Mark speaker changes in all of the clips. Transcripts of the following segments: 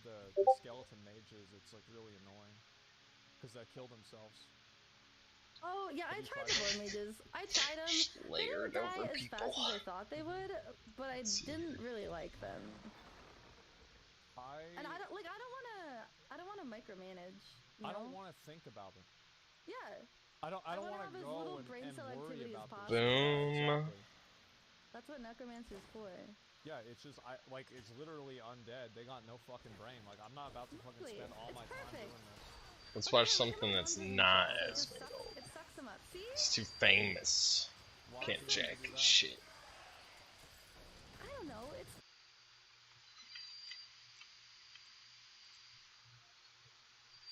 Speaker 1: the skeleton mages, it's like really annoying because they kill themselves.
Speaker 2: Oh yeah, I tried the blood mages. I tried them. They didn't die as fast as I thought they would, but I didn't really like them. And I don't want to micromanage.
Speaker 1: I don't want to think about it.
Speaker 2: Yeah.
Speaker 1: I don't want to go and worry about this.
Speaker 3: Boom.
Speaker 1: Yeah, exactly.
Speaker 2: That's what necromancer's for.
Speaker 1: Yeah, it's just it's literally undead. They got no fucking brain. Like I'm not about to fucking spend all my time doing this.
Speaker 3: Let's watch something that's not as old.
Speaker 2: It sucks them up. See?
Speaker 3: It's too famous. Can't jack shit.
Speaker 2: I don't know. It's.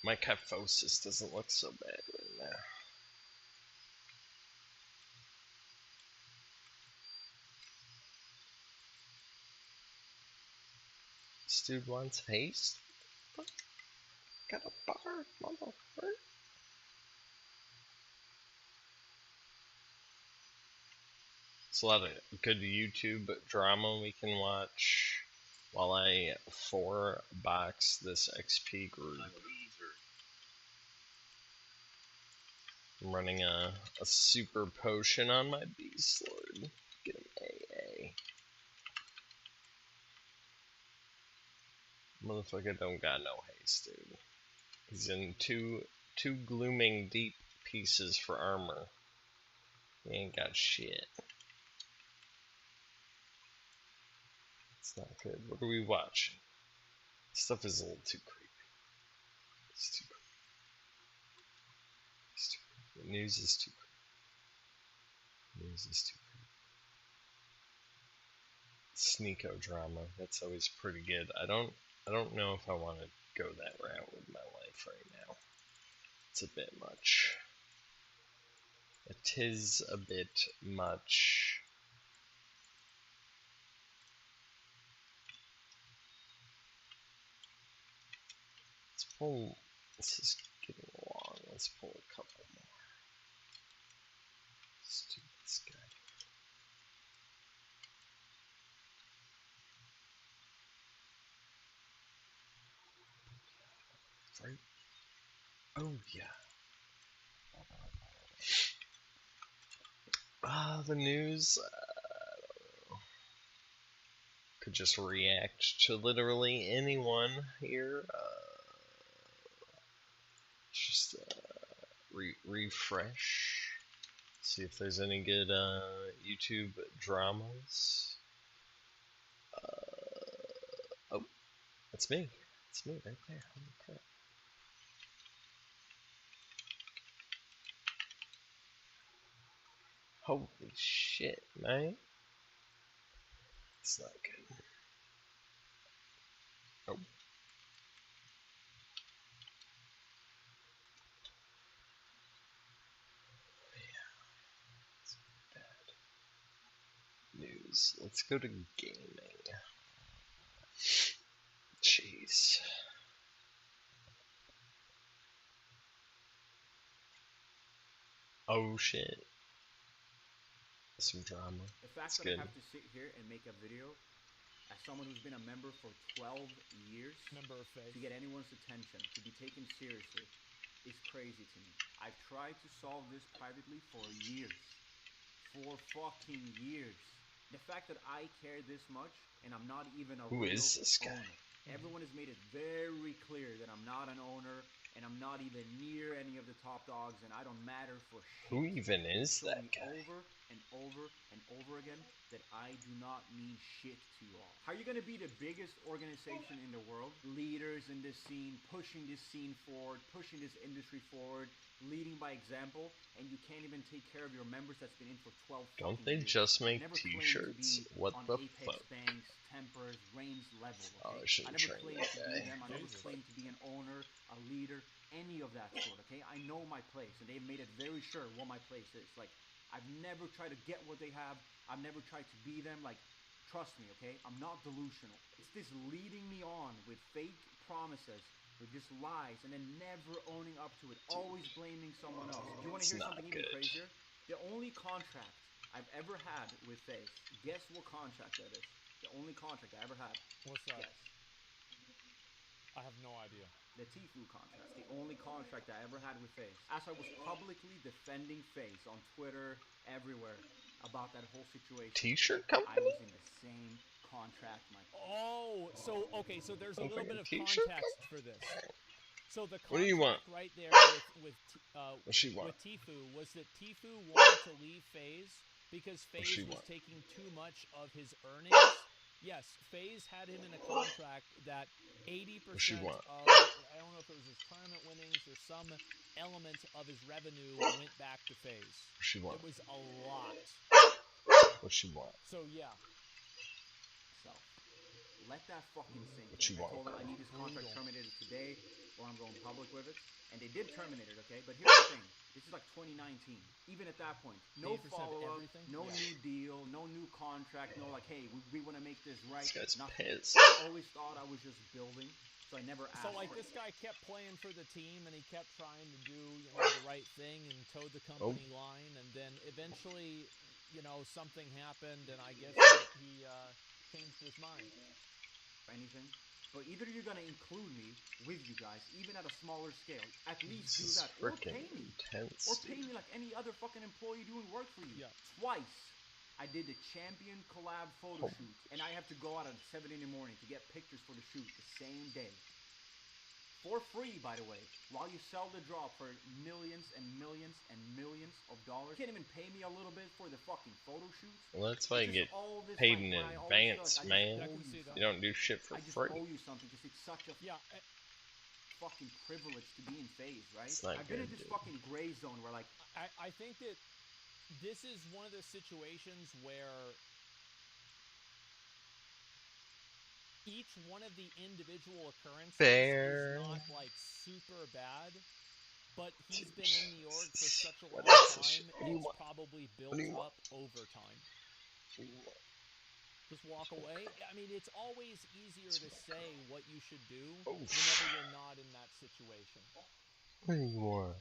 Speaker 3: My kyphosis doesn't look so bad right now. This dude wants haste? What? Got a bar, motherfucker. It's a lot of good YouTube drama we can watch while I 4-box this XP group. I'm running a super potion on my beast lord. Get him AA. Motherfucker don't got no haste, dude. He's in two glooming deep pieces for armor. He ain't got shit. It's not good. What are we watching? This stuff is a little too creepy. It's too creepy. It's too creepy. The news is too creepy. News is too creepy. Sneako drama. That's always pretty good. I don't know if I want to go that route with my life right now. It's a bit much. It is a bit much. Let's pull. This is getting long. Let's pull a couple more. Let's do this guy. Right. Oh yeah. The news. I don't know. Could just react to literally anyone here. Just refresh. See if there's any good YouTube dramas. Oh, that's me. It's me right there. Holy crap. Holy shit, man. It's not good. Oh. Yeah. It's bad. News. Let's go to gaming. Jeez. Oh shit. Some drama.
Speaker 4: The fact that I have to sit here and make a video as someone who's been a member for 12 years to get anyone's attention, to be taken seriously, is crazy to me. I've tried to solve this privately for years. For fucking years. The fact that I care this much and I'm not even a
Speaker 3: Who is this guy?
Speaker 4: owner. Everyone has made it very clear that I'm not an owner and I'm not even near any of the top dogs and I don't matter for shit.
Speaker 3: Who even is that guy?
Speaker 4: Over and over and over again that I do not mean shit to you all. How are you going to be the biggest organization in the world? Leaders in this scene, pushing this scene forward, pushing this industry forward, leading by example, and you can't even take care of your members that's been in for 12
Speaker 3: Don't they
Speaker 4: years.
Speaker 3: just make
Speaker 4: Never
Speaker 3: t-shirts?
Speaker 4: claimed to be
Speaker 3: What
Speaker 4: on
Speaker 3: the
Speaker 4: Apex
Speaker 3: fuck?
Speaker 4: Banks, Tempers, Reigns level. Okay?
Speaker 3: Oh, I shouldn't
Speaker 4: never
Speaker 3: train
Speaker 4: claimed
Speaker 3: that
Speaker 4: to
Speaker 3: guy.
Speaker 4: be them. I never claimed to be an owner, a leader, any of that sort. Okay, I know my place, and they've made it very sure what my place is. Like, I've never tried to get what they have. I've never tried to be them. Like, trust me, okay? I'm not delusional. It's this leading me on with fake promises, with just lies, and then never owning up to it. Always blaming someone else. Do you want to hear something even crazier? The only contract I've ever had with Faith, guess what contract that is? The only contract I ever had.
Speaker 1: What's that?
Speaker 4: Guess.
Speaker 1: have no idea.
Speaker 4: The Tfue contract, the only contract I ever had with FaZe. As I was publicly defending FaZe on Twitter, everywhere, about that whole situation.
Speaker 3: T-shirt company?
Speaker 4: I was in the same contract.
Speaker 1: Oh, so, okay, so there's a little bit of context for this. So the
Speaker 3: what do you want?
Speaker 1: Right there with Tfue was that Tfue wanted to leave FaZe because FaZe was taking too much of his earnings. Yes, FaZe had him in a contract that 80% of, I don't know if it was his tournament winnings or some element of his revenue went back to FaZe. It was a lot.
Speaker 3: What she want?
Speaker 1: So, yeah.
Speaker 4: So, let that fucking sink in. I told them I need this contract terminated today or I'm going public with it. And they did terminate it, okay? But here's the thing. This is like 2019. Even at that point, no follow-up, no new deal, no new contract, no like, hey, we want to make this right.
Speaker 3: This guy's pissed.
Speaker 4: I always thought I was just building, so I never asked.
Speaker 1: So like this guy kept playing for the team and he kept trying to do the right thing and toe the company line, and then eventually, something happened, and I guess he changed his mind.
Speaker 4: Anything. But either you're going to include me with you guys, even at a smaller scale, at least do that, or pay me.
Speaker 3: Intense,
Speaker 4: or pay me like any other fucking employee doing work for you.
Speaker 1: Yeah.
Speaker 4: Twice, I did the Champion collab photo shoot, and I have to go out at 7 in the morning to get pictures for the shoot the same day. For free, by the way, while you sell the drop for millions and millions and millions of dollars. You can't even pay me a little bit for the fucking photo shoots.
Speaker 3: Well, that's why you get paid in advance, man. You don't do shit for free.
Speaker 4: I just owe you something because it's such a fucking privilege to be in FaZe, right? I've been in this fucking gray zone where, like...
Speaker 1: I think that this is one of the situations where each one of the individual occurrences is not, like, super bad, but he's been in the org for such a long time, it's probably built up over time. Just walk away? I mean, it's always easier to say what you should do whenever you're not in that situation.
Speaker 3: What do you want?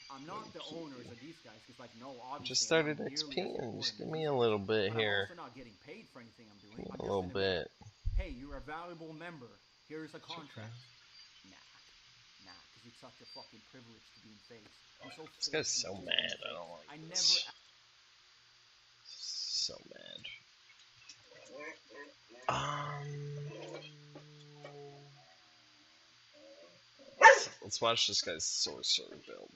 Speaker 4: I'm not the owners of these guys, because, like, no, obviously...
Speaker 3: Just started XPing, just give me a little bit here.
Speaker 4: I'm also not getting paid for anything I'm doing.
Speaker 3: A little bit.
Speaker 4: Hey, you're a valuable member. Here's a contract. Nah, because it's such a fucking privilege to be in FaZe. I'm so
Speaker 3: this guy's so mad. I don't like this. So mad. Let's watch this guy's sorcerer build.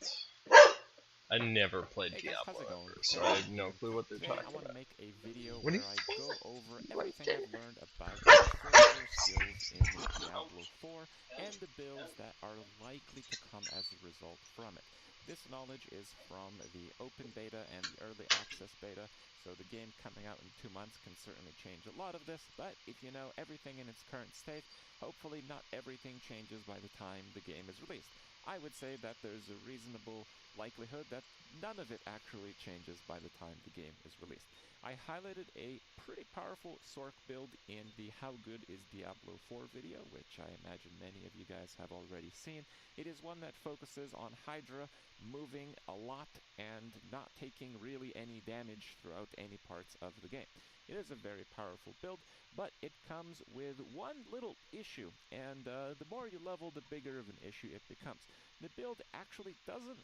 Speaker 3: I never played Diablo ever, so I have no clue what they're talking about.
Speaker 5: I want to make a video
Speaker 3: where
Speaker 5: I go over everything I've learned about the sorcerer skills in Diablo 4 and the builds that are likely to come as a result from it. This knowledge is from the open beta and the early access beta, so the game coming out in 2 months can certainly change a lot of this, but if you know everything in its current state, hopefully not everything changes by the time the game is released. I would say that there's a reasonable likelihood that none of it actually changes by the time the game is released. I highlighted a pretty powerful Sorc build in the How Good is Diablo 4 video, which I imagine many of you guys have already seen. It is one that focuses on Hydra moving a lot and not taking really any damage throughout any parts of the game. It is a very powerful build, but it comes with one little issue, and the more you level, the bigger of an issue it becomes. The build actually doesn't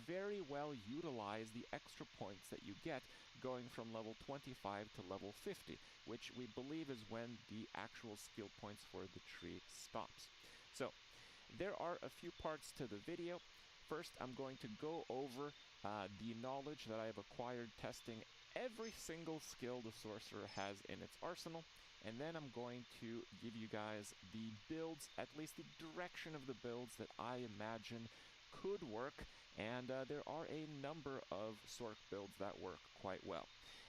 Speaker 5: very well utilize the extra points that you get going from level 25 to level 50, which we believe is when the actual skill points for the tree stops. So, there are a few parts to the video. First, I'm going to go over the knowledge that I have acquired testing every single skill the sorcerer has in its arsenal, and then I'm going to give you guys the builds, at least the direction of the builds that I imagine could work, and there are a number of Sorc builds that work quite well.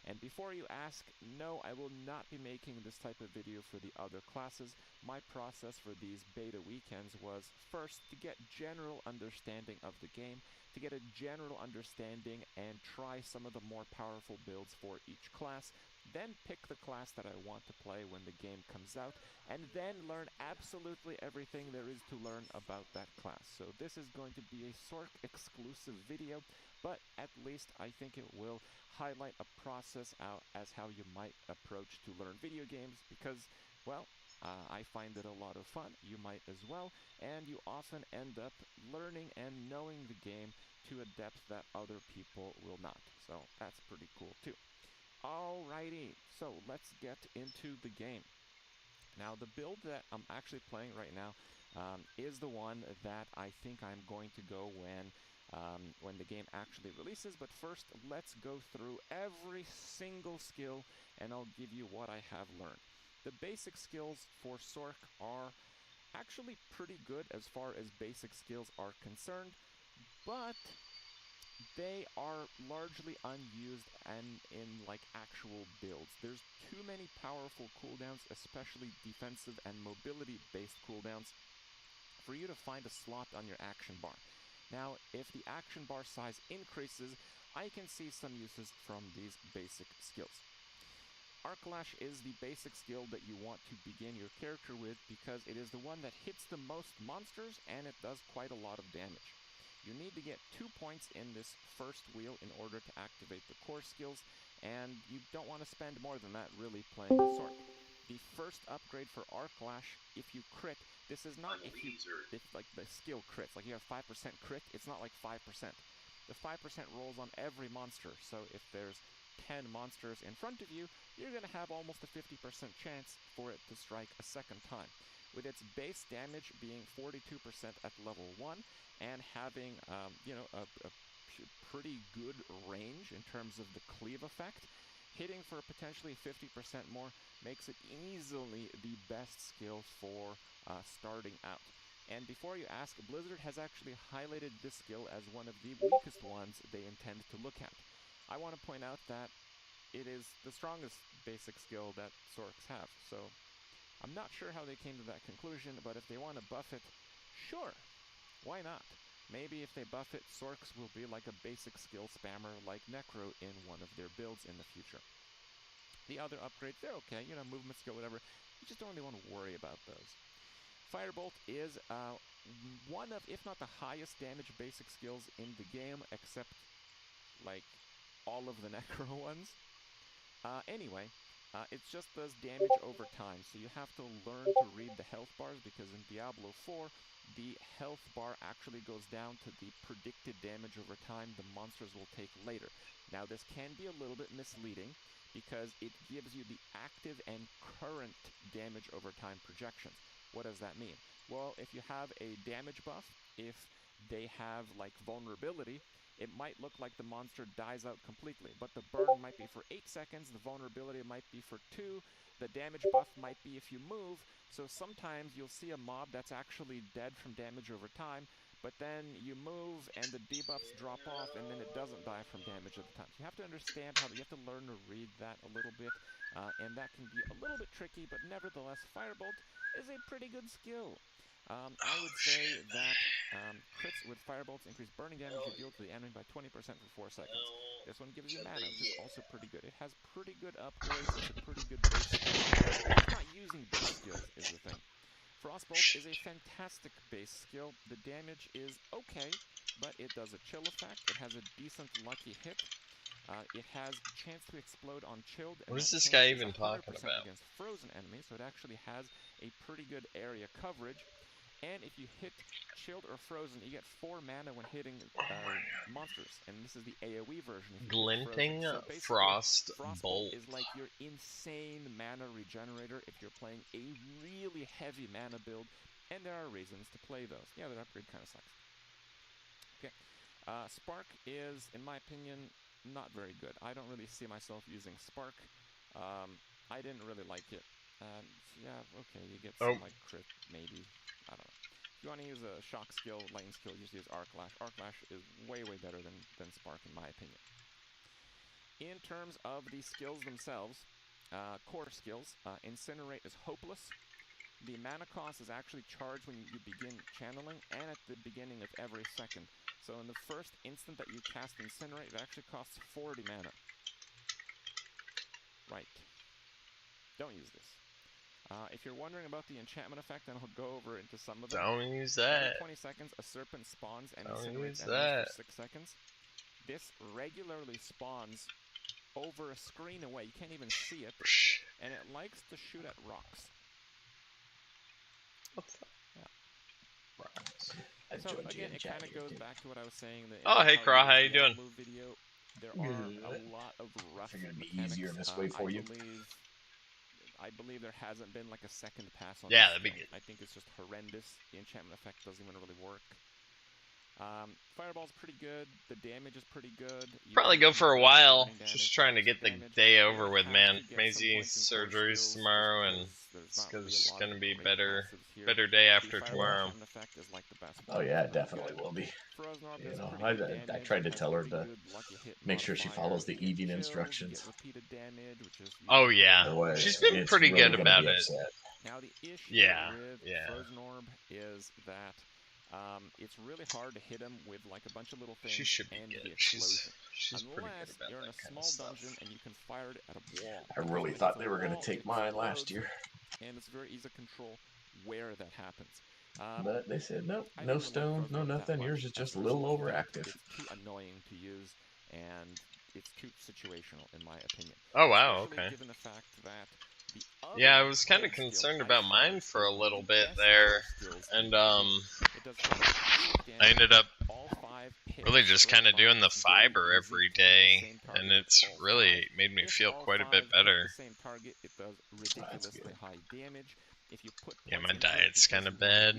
Speaker 5: And before you ask, no, I will not be making this type of video for the other classes. My process for these beta weekends was first to get general understanding of the game, to get a general understanding and try some of the more powerful builds for each class, then pick the class that I want to play when the game comes out, and then learn absolutely everything there is to learn about that class. So this is going to be a Sorc exclusive video, but at least I think it will highlight a process out as how you might approach to learn video games, because, well, I find it a lot of fun. You might as well, and you often end up learning and knowing the game to a depth that other people will not. So that's pretty cool too. Alrighty, so let's get into the game. Now, the build that I'm actually playing right now is the one that I think I'm going to go when the game actually releases. But first, let's go through every single skill, and I'll give you what I have learned. The basic skills for Sork are actually pretty good as far as basic skills are concerned, but they are largely unused and in like actual builds. There's too many powerful cooldowns, especially defensive and mobility based cooldowns, for you to find a slot on your action bar. Now, if the action bar size increases, I can see some uses from these basic skills. Arc Lash is the basic skill that you want to begin your character with because it is the one that hits the most monsters and it does quite a lot of damage. You need to get 2 points in this first wheel in order to activate the core skills, and you don't want to spend more than that really playing the Sork. The first upgrade for Arc Lash, if you crit, this is not if like the skill crits, like you have 5% crit, it's not like 5%. The 5% rolls on every monster, so if there's 10 monsters in front of you, you're going to have almost a 50% chance for it to strike a second time. With its base damage being 42% at level 1, and having, a pretty good range in terms of the cleave effect, hitting for potentially 50% more makes it easily the best skill for starting out. And before you ask, Blizzard has actually highlighted this skill as one of the weakest ones they intend to look at. I want to point out that it is the strongest basic skill that Sorks have, so I'm not sure how they came to that conclusion, but if they want to buff it, sure. Why not? Maybe if they buff it, Sorks will be like a basic skill spammer like Necro in one of their builds in the future. The other upgrades, they're okay, movement skill, whatever. You just don't really want to worry about those. Firebolt is one of, if not the highest damage basic skills in the game, except, like, all of the Necro ones. Anyway, it just does damage over time, so you have to learn to read the health bars, because in Diablo 4, the health bar actually goes down to the predicted damage over time the monsters will take later. Now, this can be a little bit misleading, because it gives you the active and current damage over time projections. What does that mean? Well, if you have a damage buff, if they have, like, vulnerability, it might look like the monster dies out completely, but the burn might be for 8 seconds, the vulnerability might be for 2, the damage buff might be if you move, so sometimes you'll see a mob that's actually dead from damage over time, but then you move and the debuffs drop off and then it doesn't die from damage at the time. So you have to understand you have to learn to read that a little bit, and that can be a little bit tricky, but nevertheless, Firebolt is a pretty good skill. I would say that crits with Firebolts increase burning damage you deal to the enemy by 20% for 4 seconds. This one gives you mana, which is also pretty good. It has pretty good upgrades, it's a pretty good base skill. It's not using base skills is the thing. Frostbolt is a fantastic base skill. The damage is okay, but it does a chill effect. It has a decent lucky hit. It has chance to explode on chilled.
Speaker 3: What is this guy even talking about?
Speaker 5: Against frozen enemies, so it actually has a pretty good area coverage. And if you hit chilled or frozen, you get 4 mana when hitting monsters. And this is the AoE version.
Speaker 3: Glinting
Speaker 5: so
Speaker 3: Frost
Speaker 5: Bolt is like your insane mana regenerator if you're playing a really heavy mana build. And there are reasons to play those. Yeah, that upgrade kind of sucks. Okay. Spark is, in my opinion, not very good. I don't really see myself using Spark. I didn't really like it. Yeah, okay, you get some like crit, maybe. I don't know. If you want to use a shock skill, lightning skill, you just use Arc Lash. Arc Lash is way, way better than Spark, in my opinion. In terms of the skills themselves, core skills, Incinerate is hopeless. The mana cost is actually charged when you begin channeling, and at the beginning of every second. So in the first instant that you cast Incinerate, it actually costs 40 mana. Right. Don't use this. If you're wondering about the enchantment effect, then I'll go over into some of them.
Speaker 3: Don't use that.
Speaker 5: Every 20 seconds, a serpent spawns and
Speaker 3: Don't
Speaker 5: incinerates
Speaker 3: use that.
Speaker 5: for 6 seconds. This regularly spawns over a screen away. You can't even see it. And it likes to shoot at rocks. So again, it kind of goes back to what I was saying.
Speaker 3: Oh, hey, Craw, how you doing?
Speaker 5: Video, there are a lot of rough
Speaker 6: Figured it'd be
Speaker 5: mechanics.
Speaker 6: easier this way for you.
Speaker 5: I believe there hasn't been like a second pass on.
Speaker 3: Yeah, that'd be good.
Speaker 5: I think it's just horrendous. The enchantment effect doesn't even really work. Fireball's pretty good. The damage is pretty good.
Speaker 3: Probably go for a while. Just trying to get the day over with, man. Maisie surgeries tomorrow, and it's gonna be better day after tomorrow.
Speaker 6: Oh yeah, it definitely will be. You know, I tried to tell her to make sure she follows the eating instructions.
Speaker 3: Oh yeah, she's been pretty good about it.
Speaker 5: Now the issue with Frozen Orb is that it's really hard to hit him with like a bunch of little things.
Speaker 3: She should be good. She's pretty good about
Speaker 5: you're in a small dungeon and you can fire it at a wall.
Speaker 6: I really thought they were going to take mine last year.
Speaker 5: And it's very easy to control where that happens.
Speaker 6: But they said, nope, no stones, no nothing. Yours is just a little overactive.
Speaker 5: It's too annoying to use, and it's too situational, in my opinion.
Speaker 3: Oh, wow, okay.
Speaker 5: Given the fact that
Speaker 3: yeah, I was kind of concerned about mine for a little bit there, and I ended up really just kind of doing the fiber every day, and it's really made me feel quite a bit better. Yeah, my diet's kind of bad.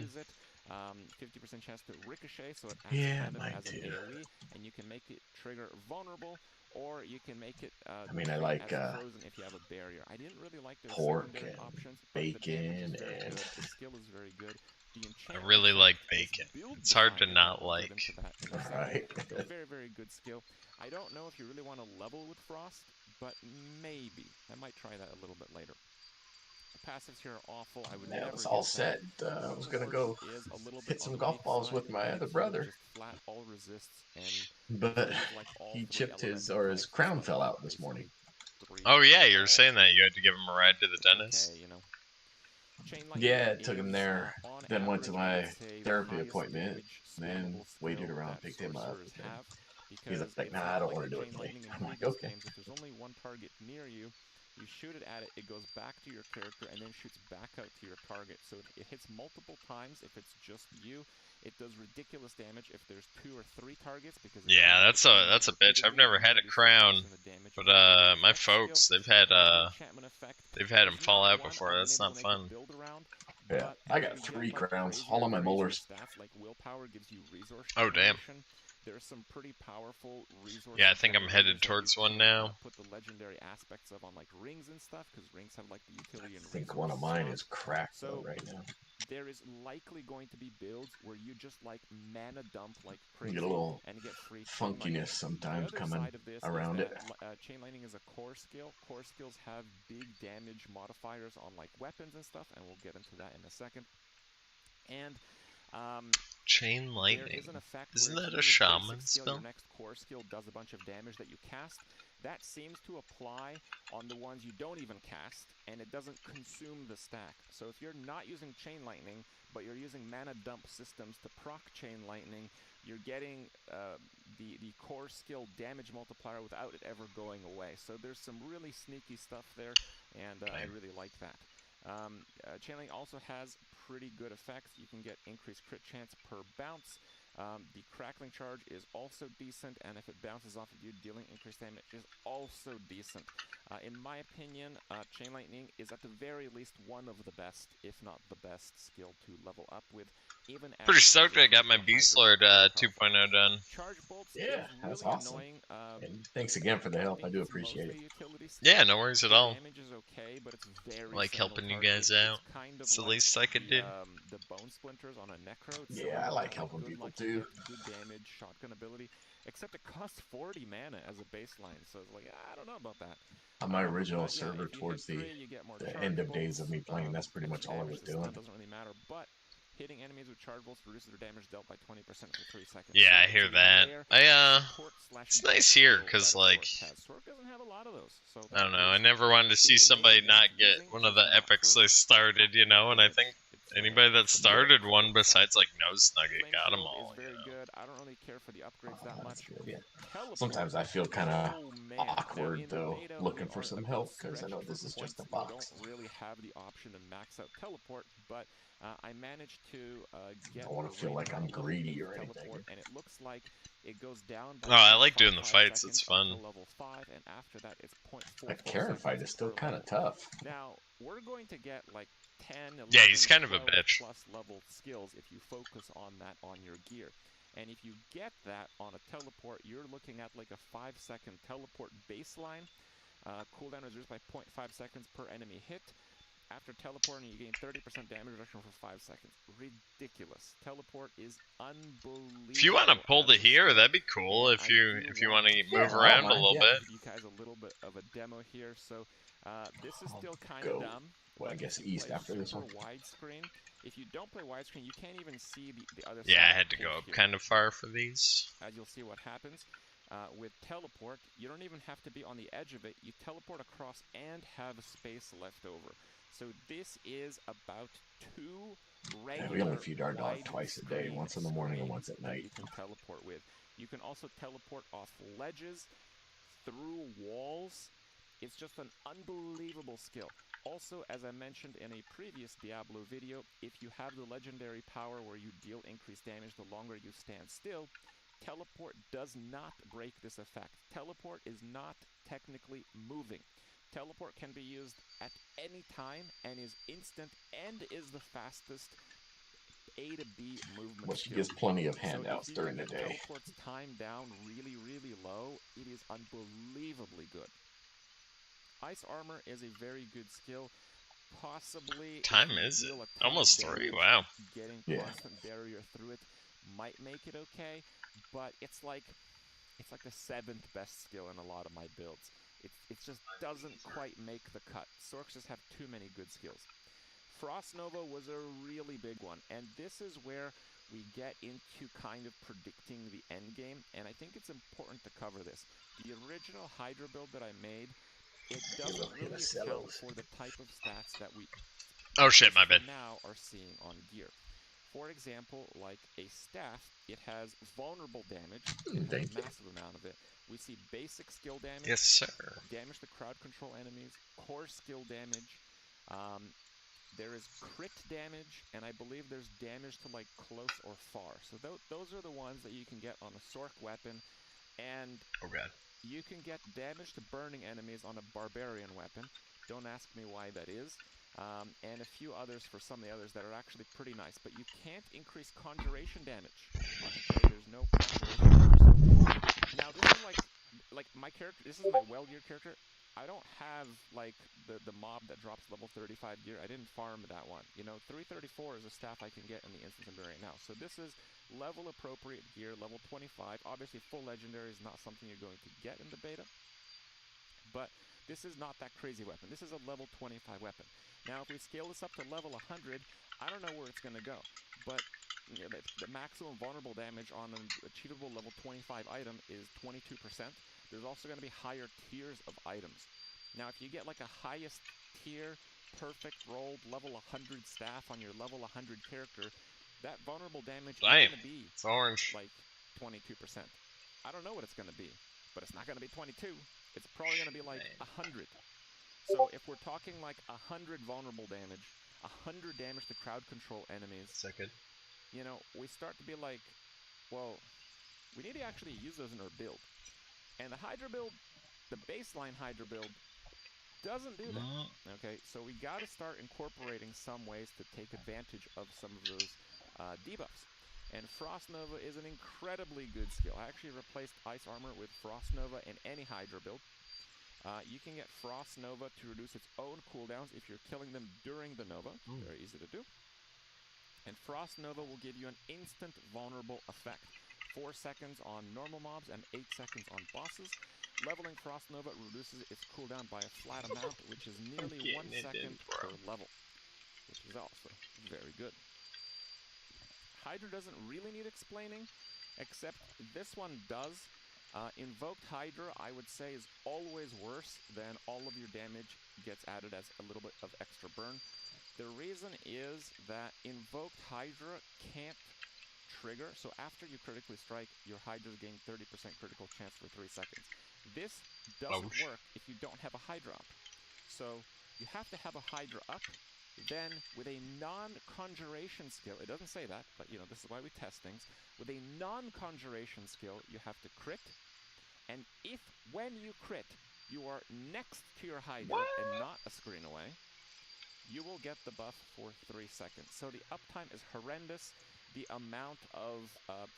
Speaker 5: 50% chance to ricochet, so it acts
Speaker 6: yeah,
Speaker 5: kind of
Speaker 6: as
Speaker 5: an AoE, and you can make it trigger vulnerable, or you can make it
Speaker 6: I mean, I like
Speaker 5: frozen if you have a barrier. I didn't really like their
Speaker 6: pork
Speaker 5: secondary
Speaker 6: and
Speaker 5: options,
Speaker 6: bacon
Speaker 5: but
Speaker 6: and
Speaker 5: the skill is very good.
Speaker 3: I really like bacon. It's hard to not like.
Speaker 6: Right.
Speaker 5: Very, very good skill. I don't know if you really want to level with Frost, but maybe. I might try that a little bit later. The passives here are awful. I would never
Speaker 6: it's all set. I was going to go hit some golf balls with my other brother.
Speaker 5: Flat all resists,
Speaker 6: but he chipped his crown fell out this morning.
Speaker 3: Oh yeah, you were saying that you had to give him a ride to the dentist.
Speaker 5: Okay, you know.
Speaker 6: Yeah, it took him there, then went to my therapy appointment, then waited around, picked him up. He's like, nah, I don't want to do it today. I'm like, okay.
Speaker 5: If there's only one target near you, you shoot it at it, it goes back to your character, and then shoots back out to your target. So it hits multiple times if it's just you. It does ridiculous damage if there's 2 or 3 targets. Because
Speaker 3: yeah, that's a bitch. I've never had a crown, but my folks, they've had them fall out before. That's not fun.
Speaker 6: Yeah, I got 3 crowns, all on my molars.
Speaker 3: Oh damn.
Speaker 5: There's some pretty powerful resources.
Speaker 3: Yeah, I think I'm headed towards one now.
Speaker 5: Put the legendary aspects of on like rings and stuff, because rings have like the utility.
Speaker 6: I think one of mine is cracked though right now.
Speaker 5: There is likely going to be builds where you just like mana dump like crazy,
Speaker 6: you get a little
Speaker 5: and get free
Speaker 6: funkiness sometimes coming around it.
Speaker 5: Chain lightning is a core skill. Core skills have big damage modifiers on like weapons and stuff, and we'll get into that in a second. And
Speaker 3: chain lightning.
Speaker 5: There is an effect
Speaker 3: Isn't
Speaker 5: where
Speaker 3: that a shaman
Speaker 5: spell? Your
Speaker 3: spell?
Speaker 5: next core skill does a bunch of damage that you cast. That seems to apply on the ones you don't even cast, and it doesn't consume the stack. So if you're not using chain lightning, but you're using mana dump systems to proc chain lightning, you're getting the core skill damage multiplier without it ever going away. So there's some really sneaky stuff there, and I really like that. Chain lightning also has pretty good effects. You can get increased crit chance per bounce. The crackling charge is also decent, and if it bounces off of you, dealing increased damage is also decent. In my opinion, Chain Lightning is at the very least one of the best, if not the best, skill to level up with. Even
Speaker 3: pretty stoked I got my Beast Lord 2.0 done.
Speaker 5: Charge bolts
Speaker 6: yeah, that's really awesome. And thanks again for the help. I do appreciate it.
Speaker 3: Yeah, no worries at all.
Speaker 5: Damage is okay, but it's very
Speaker 3: like helping you guys out. It's the least I could do.
Speaker 5: The bone splinters on a necro.
Speaker 6: Yeah, I like helping people too.
Speaker 5: Good damage, shotgun ability, except it costs 40 mana as a baseline, so it's like, I don't know about that.
Speaker 6: On my original server, towards the end of days of me playing, that's pretty much all I was doing.
Speaker 5: That doesn't really matter, but hitting enemies with charge bolts reduces their damage dealt by 20% for 3 seconds.
Speaker 3: Yeah, I hear that. It's nice here, because, like,
Speaker 5: Sork doesn't have a lot of those, so
Speaker 3: I don't know, I never wanted to see somebody not get one of the epics they started, you know, and I think Anybody that started one besides like Nose Nugget got them all.
Speaker 5: Is very good. I don't really care for the upgrades that much.
Speaker 6: Good, yeah. Sometimes I feel kind of awkward though, looking for some help because I know this is just a box.
Speaker 5: You don't really have the option to max out teleport, but I managed to get.
Speaker 6: I don't want to feel like I'm greedy or anything.
Speaker 5: And it looks like it goes down.
Speaker 3: Oh, I like doing the fights. It's fun.
Speaker 5: Level 5, and after that, it's 0.4.
Speaker 6: That Karen fight is still kind of tough.
Speaker 5: Now we're going to get like 10, 11,
Speaker 3: yeah, he's kind of a bitch.
Speaker 5: Plus level skills if you focus on that on your gear. And if you get that on a teleport, you're looking at like a 5-second teleport baseline. Cooldown is reduced by 0.5 seconds per enemy hit. After teleporting, you gain 30% damage reduction for 5 seconds. Ridiculous. Teleport is unbelievable.
Speaker 3: If you want to pull the here, that'd be cool. If you want to move around a little bit.
Speaker 5: Give you guys a little bit of a demo here. So this is still kind of dumb.
Speaker 6: Well, I guess east after this one.
Speaker 5: Widescreen. If you don't play widescreen, you can't even see the other side.
Speaker 3: Yeah, I had to go up kind of far for these.
Speaker 5: As you'll see what happens. With teleport, you don't even have to be on the edge of it. You teleport across and have space left over. So this is about 2 regular.
Speaker 6: We only feed our dog twice a day, once in the morning and once at night.
Speaker 5: You can teleport with. You can also teleport off ledges, through walls. It's just an unbelievable skill. Also, as I mentioned in a previous Diablo video, if you have the legendary power where you deal increased damage the longer you stand still, teleport does not break this effect. Teleport is not technically moving. Teleport can be used at any time and is instant and is the fastest A to B movement.
Speaker 6: Well, she gives plenty of handouts during the day.
Speaker 5: Teleport's time down really, really low. It is unbelievably good. Ice armor is a very good skill. Possibly
Speaker 3: time is it? Almost 3. Wow.
Speaker 5: Getting constant barrier through it might make it okay, but it's like the 7th best skill in a lot of my builds. It just doesn't quite make the cut. Sorks just have too many good skills. Frost Nova was a really big one, and this is where we get into kind of predicting the end game, and I think it's important to cover this. The original Hydra build that I made, it doesn't really account for the type of stats that we
Speaker 3: my bad.
Speaker 5: Now are seeing on gear. For example, like a staff, it has vulnerable damage, a massive amount of it. We see basic skill damage,
Speaker 3: yes, sir.
Speaker 5: Damage to crowd control enemies, core skill damage, there is crit damage, and I believe there's damage to like close or far. So those are the ones that you can get on a Sork weapon, and
Speaker 3: oh god.
Speaker 5: You can get damage to burning enemies on a barbarian weapon. Don't ask me why that is. And a few others for some of the others that are actually pretty nice. But you can't increase conjuration damage. Okay, there's no conjuration damage. Now this is like my character. This is my well gear character. I don't have like the mob that drops level 35 gear. I didn't farm that one. You know, 334 is a staff I can get in the instance I'm doing right now. So this is level appropriate gear, level 25. Obviously, full legendary is not something you're going to get in the beta, but this is not that crazy weapon. This is a level 25 weapon. Now, if we scale this up to level 100, I don't know where it's going to go, but you know, the maximum vulnerable damage on an achievable level 25 item is 22%. There's also going to be higher tiers of items. Now, if you get like a highest tier, perfect rolled level 100 staff on your level 100 character, that vulnerable damage is going to be like 22%. I don't know what it's going to be, but it's not going to be 22. It's probably going to be like 100. So if we're talking like 100 vulnerable damage, 100 damage to crowd control enemies, you know, we start to be like, well, we need to actually use those in our build. And the Hydra build, the baseline Hydra build, doesn't do that. Okay, so we got to start incorporating some ways to take advantage of some of those debuffs. And Frost Nova is an incredibly good skill. I actually replaced Ice Armor with Frost Nova in any Hydra build. You can get Frost Nova to reduce its own cooldowns if you're killing them during the Nova. Very easy to do. And Frost Nova will give you an instant vulnerable effect. 4 seconds on normal mobs and 8 seconds on bosses. Leveling Frost Nova reduces its cooldown by a flat amount, which is nearly 1 second per level, which is also very good. Hydra doesn't really need explaining, except this one does. Invoked Hydra, I would say, is always worse than all of your damage gets added as a little bit of extra burn. The reason is that Invoked Hydra can't trigger, so after you critically strike, your Hydras gain 30% critical chance for 3 seconds. This doesn't work if you don't have a Hydra up. So you have to have a Hydra up, then with a non-conjuration skill, it doesn't say that, but you know, this is why we test things. With a non-conjuration skill, you have to crit, and if, when you crit, you are next to your Hydra and not a screen away, you will get the buff for 3 seconds. So the uptime is horrendous. The amount of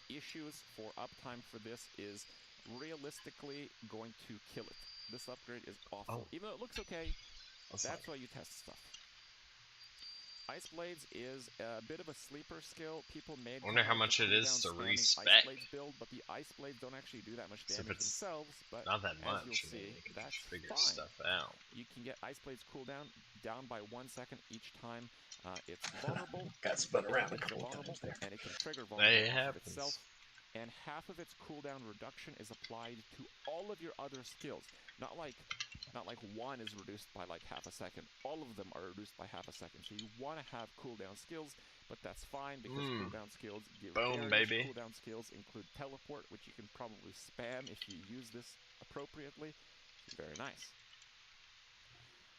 Speaker 5: issues for uptime for this is realistically going to kill it. This upgrade is awful. Even though it looks okay, that's why you test stuff. Ice Blades is a bit of a sleeper skill. People made.
Speaker 3: I wonder how much it is to respec.
Speaker 5: Ice Blades build, but the Ice Blades don't actually do that much damage themselves. But
Speaker 3: not that much.
Speaker 5: As you'll see,
Speaker 3: you can
Speaker 5: that's
Speaker 3: figure
Speaker 5: fine.
Speaker 3: Stuff out.
Speaker 5: You can get Ice Blades cooldown down by 1 second each time. It's vulnerable.
Speaker 6: Got spun around a couple of times there.
Speaker 5: And it can trigger vulnerability
Speaker 3: happens.
Speaker 5: itself. And half of its cooldown reduction is applied to all of your other skills. Not like one is reduced by like half a second. All of them are reduced by half a second. So you want to have cooldown skills, but that's fine because cooldown skills give
Speaker 3: baby.
Speaker 5: Cooldown skills include teleport, which you can probably spam if you use this appropriately. Very nice.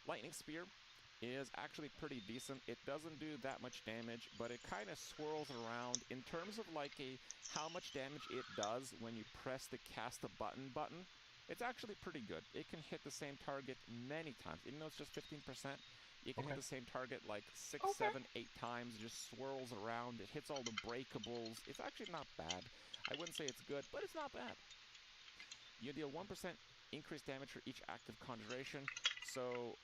Speaker 5: Lightning Spear is actually pretty decent. It doesn't do that much damage, but it kind of swirls around. In terms of like how much damage it does when you press the cast a button, it's actually pretty good. It can hit the same target many times. Even though it's just 15%, you can hit the same target like 6, 7, 8 times. It just swirls around. It hits all the breakables. It's actually not bad. I wouldn't say it's good, but it's not bad. You deal 1% increased damage for each active conjuration. So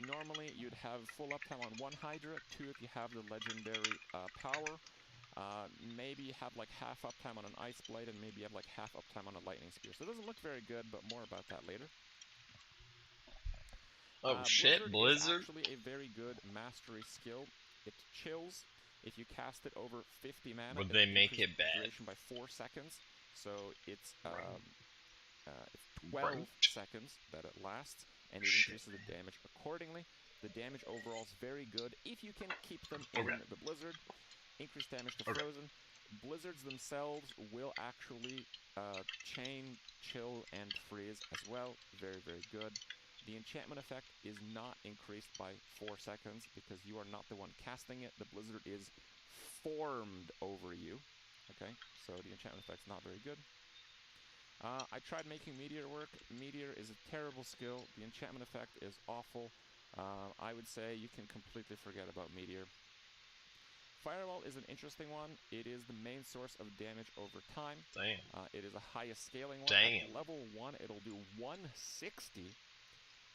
Speaker 5: normally you'd have full uptime on 1 Hydra, 2 if you have the legendary power. Maybe you have like half uptime on an Ice Blade, and maybe you have like half uptime on a Lightning Spear. So it doesn't look very good, but more about that later.
Speaker 3: Blizzard
Speaker 5: is actually a very good mastery skill. It chills. If you cast it over 50 mana,
Speaker 3: would they make it bad?
Speaker 5: Duration by 4 seconds. So it's 12 seconds that it lasts, and it increases the damage accordingly. The damage overall is very good if you can keep them in the Blizzard. Increased damage to Frozen. Blizzards themselves will actually chain, chill, and freeze as well. Very, very good. The enchantment effect is not increased by 4 seconds because you are not the one casting it. The Blizzard is formed over you. Okay, so the enchantment effect's not very good. I tried making Meteor work. Meteor is a terrible skill. The enchantment effect is awful. I would say you can completely forget about Meteor. Firewall is an interesting one. It is the main source of damage over time.
Speaker 3: Damn.
Speaker 5: It is a highest scaling one.
Speaker 3: Damn.
Speaker 5: At level 1, it'll do 160.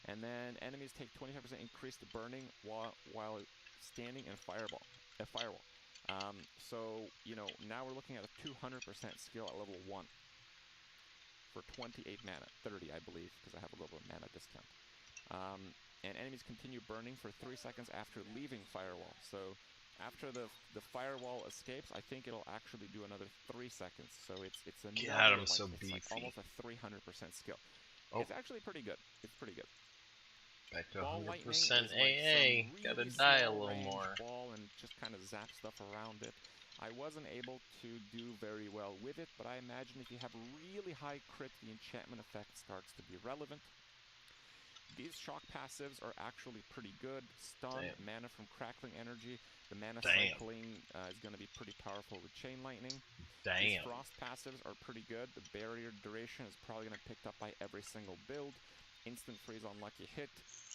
Speaker 5: And then enemies take 25% increased burning while standing in firewall. So, you know, now we're looking at a 200% skill at level 1. For 28 mana, 30 I believe, because I have a little mana discount. And enemies continue burning for 3 seconds after leaving Firewall. So after the Firewall escapes, I think it'll actually do another 3 seconds. So it's another,
Speaker 3: God, I'm so beefy.
Speaker 5: Like almost a 300% skill. It's actually pretty good. It's pretty good.
Speaker 3: Back to 100%
Speaker 5: like
Speaker 3: AA. Gotta die a little more.
Speaker 5: Ball and just kind of zap stuff around it. I wasn't able to do very well with it, but I imagine if you have really high crit, the enchantment effect starts to be relevant. These shock passives are actually pretty good. Stun, mana from Crackling Energy. The mana cycling is going to be pretty powerful with Chain Lightning. These Frost passives are pretty good. The barrier duration is probably going to be picked up by every single build. Instant freeze on lucky hit.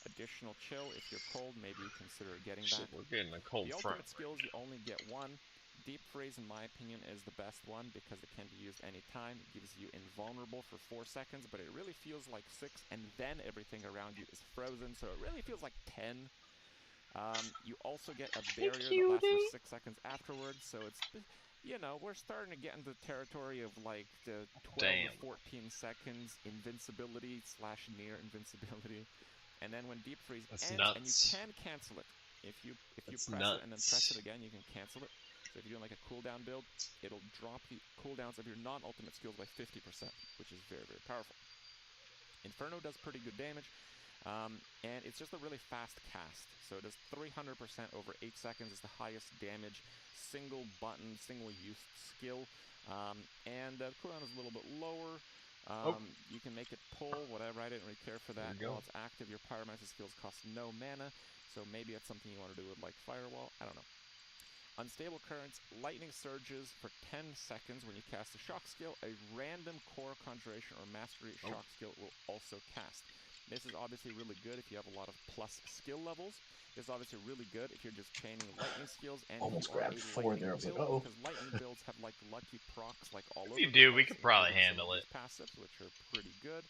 Speaker 5: Additional chill. If you're cold, maybe you consider getting that.
Speaker 3: We're getting a cold front.
Speaker 5: The ultimate skills, you only get 1. Deep Freeze, in my opinion, is the best one because it can be used anytime. It gives you invulnerable for 4 seconds, but it really feels like 6, and then everything around you is frozen, so it really feels like 10. You also get a barrier that lasts for 6 seconds afterwards, so it's, you know, we're starting to get into the territory of like the 12 to 14 seconds invincibility / near invincibility. And then when Deep Freeze ends, and you can cancel it. If you press it and then press it again, you can cancel it. So if you're doing like a cooldown build, it'll drop the cooldowns of your non-ultimate skills by 50%, which is very, very powerful. Inferno does pretty good damage. And it's just a really fast cast. So it does 300% over 8 seconds. It's the highest damage, single button, single use skill. And the cooldown is a little bit lower. You can make it pull, whatever. I didn't really care for that. While it's active, your pyromancy skills cost no mana. So maybe that's something you want to do with like Firewall. I don't know. Unstable currents, lightning surges for 10 seconds when you cast a shock skill. A random core conjuration or mastery shock skill will also cast. This is obviously really good if you have a lot of plus skill levels. This is obviously really good if you're just chaining lightning skills and
Speaker 6: almost
Speaker 5: you are
Speaker 6: grabbed
Speaker 5: a
Speaker 6: 4 there. I was like, oh.
Speaker 5: because lightning builds have like lucky procs like all over.
Speaker 3: You do, we could probably handle it.
Speaker 5: Passives, which are pretty good.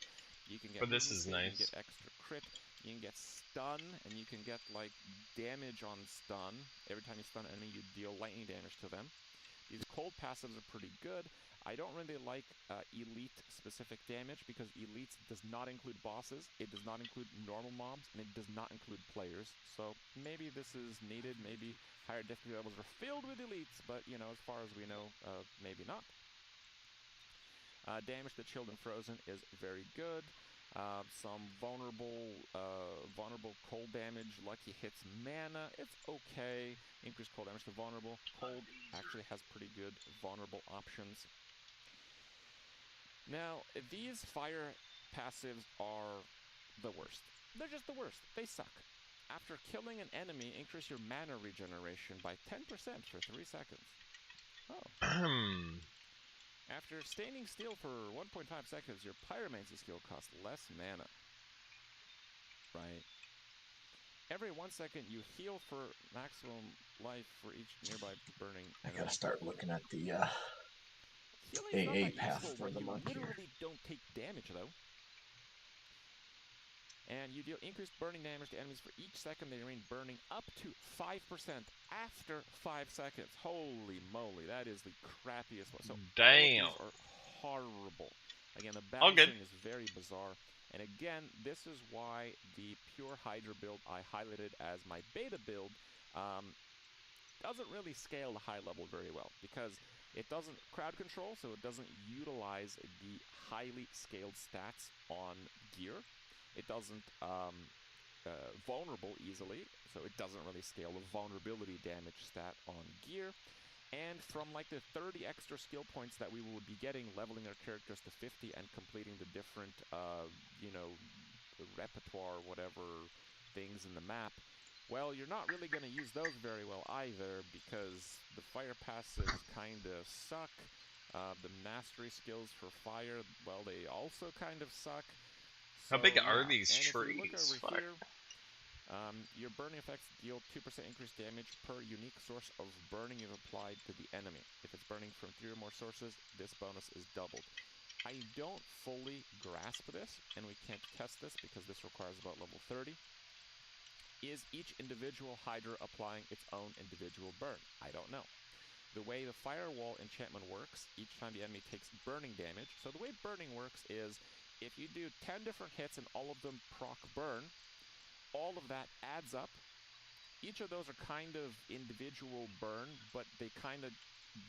Speaker 5: You can get
Speaker 3: but this is nice.
Speaker 5: You can get extra crit. You can get stun, and you can get like damage on stun. Every time you stun an enemy, you deal lightning damage to them. These cold passives are pretty good. I don't really like elite-specific damage because elites does not include bosses, it does not include normal mobs, and it does not include players. So maybe this is needed, maybe higher difficulty levels are filled with elites, but you know, as far as we know, maybe not. Damage to Chilled and Frozen is very good. Some vulnerable cold damage, lucky hits mana, it's okay. Increased cold damage to vulnerable. Cold actually has pretty good vulnerable options. Now, these fire passives are the worst. They're just the worst. They suck. After killing an enemy, increase your mana regeneration by 10% for 3 seconds. Oh. After staining steel for 1.5 seconds, your pyromancy skill costs less mana. Right. Every 1 second, you heal for maximum life for each nearby burning enemy.
Speaker 6: I gotta start looking at the AA path for the monk here.
Speaker 5: You literally don't take damage, though. And you deal increased burning damage to enemies for each second they remain burning up to 5% after 5 seconds. Holy moly, that is the crappiest one. So
Speaker 3: damn.
Speaker 5: These are horrible. Again, the balancing is very bizarre. And again, this is why the pure Hydra build I highlighted as my beta build doesn't really scale to high level very well, because it doesn't crowd control, so it doesn't utilize the highly scaled stats on gear. It doesn't vulnerable easily, so it doesn't really scale the vulnerability damage stat on gear. And from like the 30 extra skill points that we would be getting leveling our characters to 50 and completing the different, you know, repertoire, whatever things in the map, well, you're not really going to use those very well either, because the fire passives kind of suck. The mastery skills for fire, well, they also kind of suck. So,
Speaker 3: how big are these
Speaker 5: and
Speaker 3: trees?
Speaker 5: If you look over here, your burning effects deal 2% increased damage per unique source of burning you've applied to the enemy. If it's burning from 3 or more sources, this bonus is doubled. I don't fully grasp this, and we can't test this because this requires about level 30. Is each individual Hydra applying its own individual burn? I don't know. The way the Firewall enchantment works, each time the enemy takes burning damage, so the way burning works is, if you do 10 different hits and all of them proc burn, all of that adds up. Each of those are kind of individual burn, but they kind of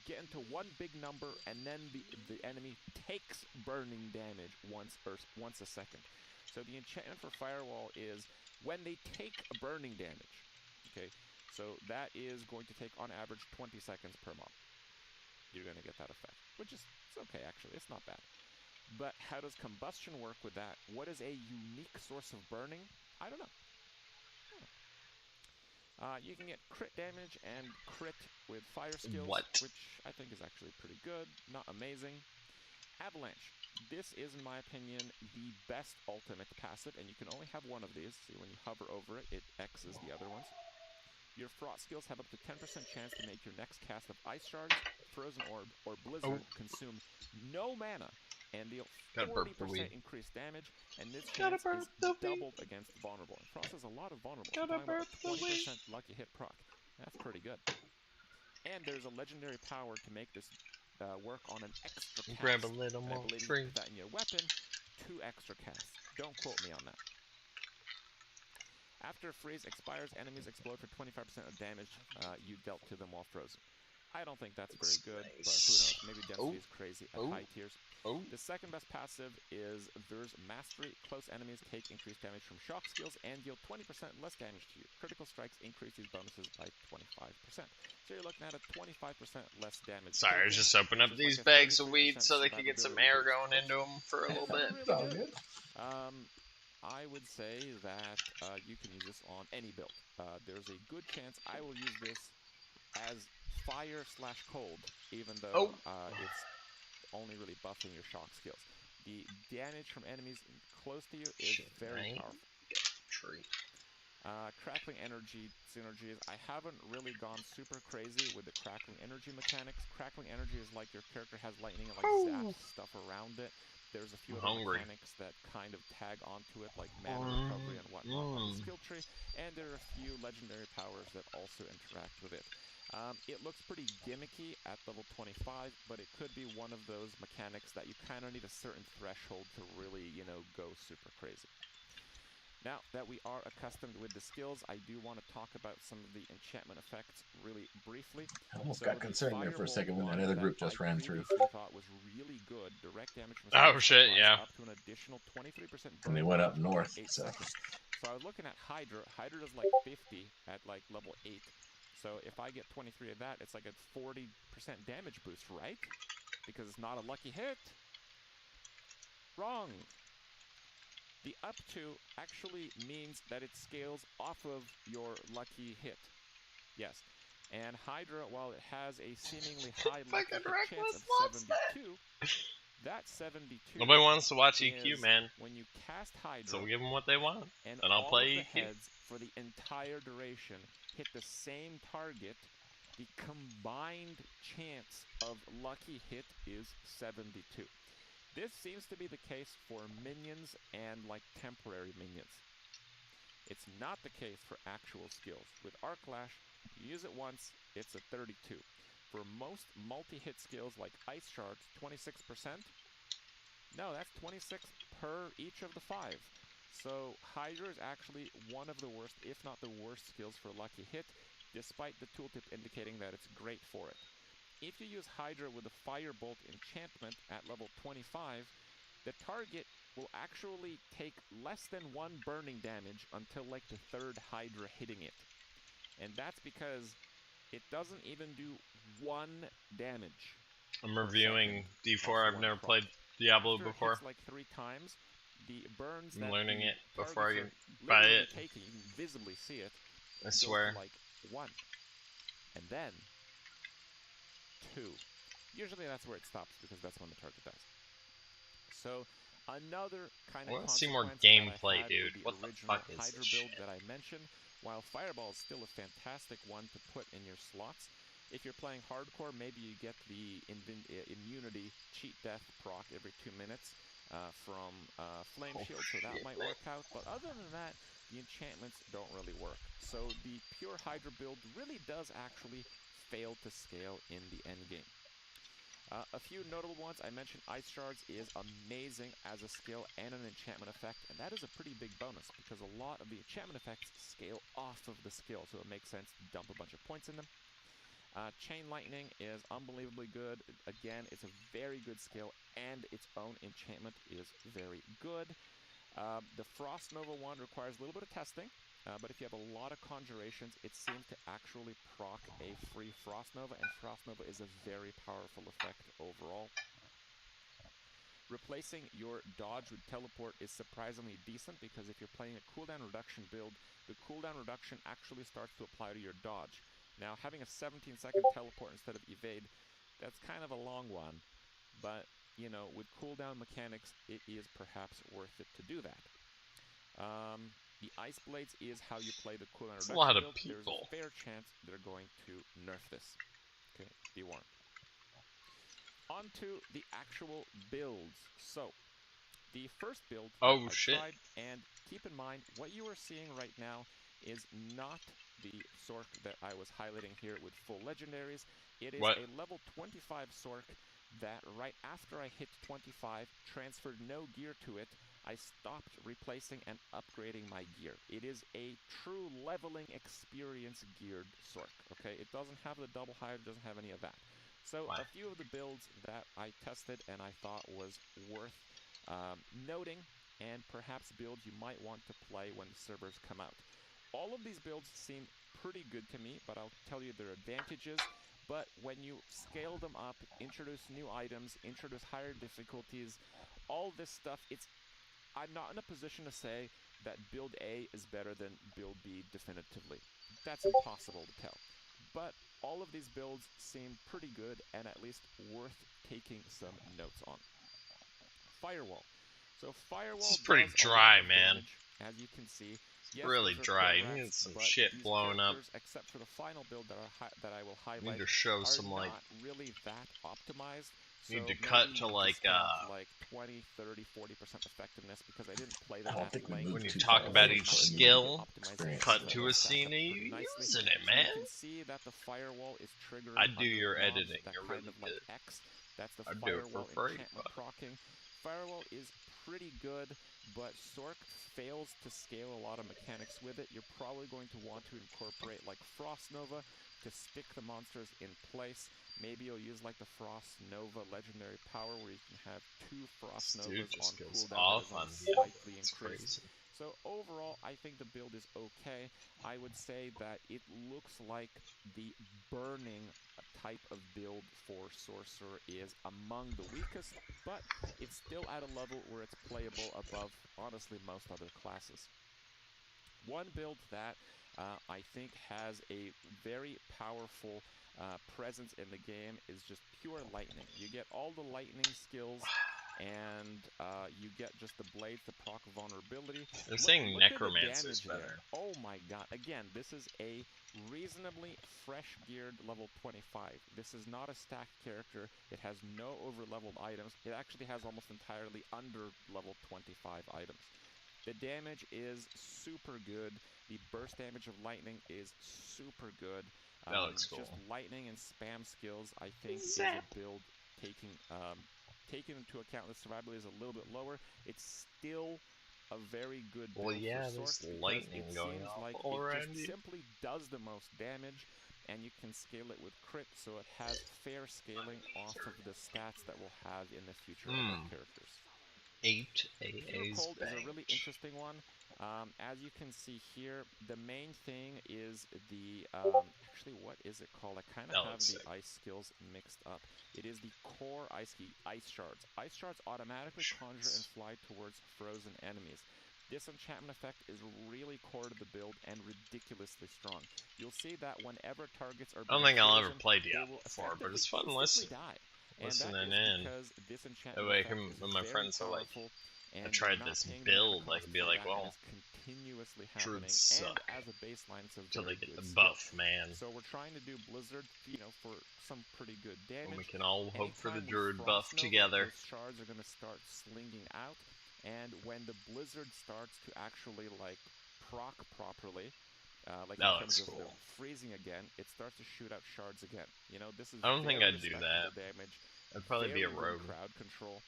Speaker 5: get into one big number, and then the enemy takes burning damage once a second. So the enchantment for Firewall is when they take burning damage. Okay, so that is going to take on average 20 seconds per mob. You're going to get that effect, which is, it's okay actually, it's not bad. But how does combustion work with that? What is a unique source of burning? I don't know. You can get crit damage and crit with fire skills, which I think is actually pretty good, not amazing. Avalanche. This is, in my opinion, the best ultimate passive, and you can only have one of these. See, when you hover over it, it X's the other ones. Your Frost skills have up to 10% chance to make your next cast of Ice Shards, Frozen Orb, or Blizzard consume no mana, and deal 40% increased damage, and this chance is doubled against vulnerable. And Frost has a lot of vulnerable. 20% lucky hit proc. That's pretty good. And there's a legendary power to make this work on an extra cast.
Speaker 3: Grab a little more.
Speaker 5: I believe you put that in your weapon. 2 extra casts. Don't quote me on that. After freeze expires, enemies explode for 25% of damage you dealt to them while frozen. I don't think that's very good, but who knows? Maybe density is crazy at high tiers. The second best passive is Ver's Mastery. Close enemies take increased damage from shock skills and deal 20% less damage to you. Critical strikes increase these bonuses by 25%. So you're looking at a 25% less damage.
Speaker 3: Sorry, I was just opening up these bags of weed so they could get some air going into them for a little bit.
Speaker 5: Really good. I would say that you can use this on any build. There's a good chance I will use this as fire/cold, even though it's only really buffing your shock skills. The damage from enemies close to you is very powerful. Crackling energy synergies. I haven't really gone super crazy with the crackling energy mechanics. Crackling energy is like your character has lightning and like zaps stuff around it. There's a few other mechanics that kind of tag onto it, like mana recovery and whatnot on the skill tree, and there are a few legendary powers that also interact with it. It looks pretty gimmicky at level 25, but it could be one of those mechanics that you kind of need a certain threshold to really, you know, go super crazy. Now that we are accustomed with the skills, I do want to talk about some of the enchantment effects really briefly.
Speaker 6: I almost got concerned there for a second when that other group just ran through.
Speaker 5: I thought was really good. Direct damage from
Speaker 3: up to an
Speaker 5: additional 23%.
Speaker 6: And they went up north, so
Speaker 5: I was looking at Hydra. Hydra does like 50 at like level 8. So if I get 23 of that, it's like a 40% damage boost, right? Because it's not a lucky hit. Wrong. The up to actually means that it scales off of your lucky hit. Yes. And Hydra, while it has a seemingly high lucky hit chance of 72, that 72
Speaker 3: nobody wants to watch EQ, man.
Speaker 5: When you cast Hydra,
Speaker 3: so we'll give them what they want,
Speaker 5: and
Speaker 3: I'll play
Speaker 5: the
Speaker 3: EQ.
Speaker 5: heads for the entire duration hit the same target, the combined chance of lucky hit is 72. This seems to be the case for minions and like temporary minions. It's not the case for actual skills. With Arc Lash, you use it once, it's a 32. For most multi-hit skills like Ice Shards, 26%. No, that's 26 per each of the 5. So Hydra is actually one of the worst, if not the worst skills for lucky hit, despite the tooltip indicating that it's great for it. If you use Hydra with a Firebolt enchantment at level 25, the target will actually take less than 1 burning damage until like the 3rd Hydra hitting it. And that's because it doesn't even do 1 damage.
Speaker 3: I'm reviewing D4. I've never played Diablo before.
Speaker 5: Like 3 times, the burns
Speaker 3: I'm learning it before I can buy it.
Speaker 5: You can visibly see it.
Speaker 3: I swear.
Speaker 5: Like 1. And then 2. Usually that's where it stops because that's when the target dies. So another kind of
Speaker 3: I want to see more gameplay, dude. What the fuck is
Speaker 5: Hydra
Speaker 3: this shit?
Speaker 5: build that I mentioned, while Fireball is still a fantastic one to put in your slots. If you're playing hardcore, maybe you get the immunity cheat death proc every 2 minutes from Flame Shield, so that might work out. But other than that, the enchantments don't really work. So the pure Hydra build really does actually fail to scale in the endgame. A few notable ones, I mentioned Ice Shards is amazing as a skill and an enchantment effect, and that is a pretty big bonus because a lot of the enchantment effects scale off of the skill, so it makes sense to dump a bunch of points in them. Chain Lightning is unbelievably good. Again, it's a very good skill, and its own enchantment is very good. The Frost Nova one requires a little bit of testing, but if you have a lot of conjurations, it seems to actually proc a free Frost Nova, and Frost Nova is a very powerful effect overall. Replacing your dodge with teleport is surprisingly decent because if you're playing a cooldown reduction build, the cooldown reduction actually starts to apply to your dodge. Now, having a 17-second teleport instead of evade, that's kind of a long one, but, you know, with cooldown mechanics, it is perhaps worth it to do that. The Ice Blades is how you play the cooldown reduction
Speaker 3: a lot of
Speaker 5: build.
Speaker 3: people.
Speaker 5: There's a fair chance they're going to nerf this. Okay, be warned. On to the actual builds. So, the first build I tried, and keep in mind, what you are seeing right now is not the Sork that I was highlighting here with full legendaries. It is a level 25 Sork that right after I hit 25, transferred no gear to it, I stopped replacing and upgrading my gear. It is a true leveling experience geared Sork, okay? It doesn't have the double hive, doesn't have any of that. So a few of the builds that I tested and I thought was worth noting, and perhaps builds you might want to play when the servers come out. All of these builds seem pretty good to me, but I'll tell you their advantages. But when you scale them up, introduce new items, introduce higher difficulties, all this stuff, I'm not in a position to say that build A is better than build B definitively. That's impossible to tell. But all of these builds seem pretty good and at least worth taking some notes on. Firewall. So Firewall
Speaker 3: this is pretty dry, man.
Speaker 5: As you can see,
Speaker 3: yes, really dry. You need some shit blowing up.
Speaker 5: Except for the final build that I will highlight,
Speaker 3: you need to show some like
Speaker 5: not really that optimized.
Speaker 3: You need to cut to like
Speaker 5: 20, 30, 40% effectiveness because I didn't play them at length.
Speaker 3: When you talk about each skill, cut to a scene and you using it, man.
Speaker 5: You can see that the firewall is triggering.
Speaker 3: I do your editing. You're really good.
Speaker 5: That's the
Speaker 3: I do it for free.
Speaker 5: Procking. Firewall is pretty good, but Sork fails to scale a lot of mechanics with it. You're probably going to want to incorporate like Frost Nova to stick the monsters in place. Maybe you'll use like the Frost Nova legendary power where you can have 2 Frost Novas on cooldown that is slightly increased. So overall, I think the build is okay. I would say that it looks like the burning type of build for Sorcerer is among the weakest, but it's still at a level where it's playable above, honestly, most other classes. One build that I think has a very powerful presence in the game is just pure lightning. You get all the lightning skills, and you get just the blades, the proc vulnerability.
Speaker 3: They're saying Necromancer is better.
Speaker 5: Oh my god. Again, this is a reasonably fresh geared level 25. This is not a stacked character. It has no over-leveled items. It actually has almost entirely under level 25 items. The damage is super good. The burst damage of lightning is super good.
Speaker 3: That looks cool.
Speaker 5: Just lightning and spam skills, I think, is a build taking into account the survivability is a little bit lower. It's still a very good build.
Speaker 3: Well, yeah,
Speaker 5: for
Speaker 3: there's
Speaker 5: Sork
Speaker 3: lightning going off
Speaker 5: like
Speaker 3: all around
Speaker 5: you.
Speaker 3: you.
Speaker 5: It simply does the most damage, and you can scale it with crit, so it has fair scaling off of the stats that we'll have in the future of our characters.
Speaker 3: 8
Speaker 5: Pure
Speaker 3: AA's
Speaker 5: Cold is a really interesting one. As you can see here, the main thing is the, actually, what is it called? I kind of have the ice skills mixed up. It is the core ice shards. Ice shards automatically conjure and fly towards frozen enemies. This enchantment effect is really core to the build and ridiculously strong. You'll see that whenever targets are
Speaker 3: I don't think I'll ever play Diablo 4, but it's fun listening in. That way, when my friends are like, I tried this build, I can be like, well, druids suck. Until they get the buff, man.
Speaker 5: So we're trying to do Blizzard, for some pretty good damage.
Speaker 3: And we can all hope for the druid buff together.
Speaker 5: Those shards are going to start slinging out, and when the Blizzard starts to actually, like, proc properly, like in terms of freezing again, it starts to shoot out shards again. This is
Speaker 3: I don't think I'd do that.
Speaker 5: Damage.
Speaker 3: I'd probably be a rogue.
Speaker 5: Crowd control.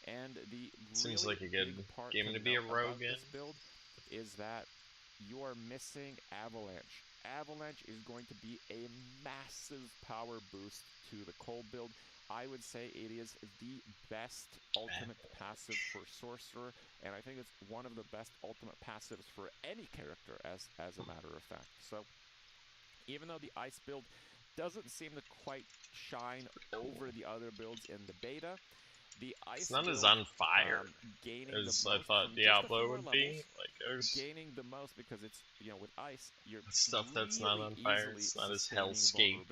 Speaker 5: And the
Speaker 3: seems
Speaker 5: really
Speaker 3: like a good game to be a rogue in.
Speaker 5: This build is that you are missing Avalanche. Avalanche is going to be a massive power boost to the cold build. I would say it is the best ultimate passive for Sorcerer, and I think it's one of the best ultimate passives for any character, as a matter of fact. So, even though the ice build doesn't seem to quite shine over the other builds in the beta, the ice
Speaker 3: it's not
Speaker 5: build,
Speaker 3: as on fire
Speaker 5: as
Speaker 3: I thought Diablo would be. Like,
Speaker 5: gaining the most because it's, with ice, you're
Speaker 3: stuff that's
Speaker 5: really
Speaker 3: not on fire. It's not as hellscape.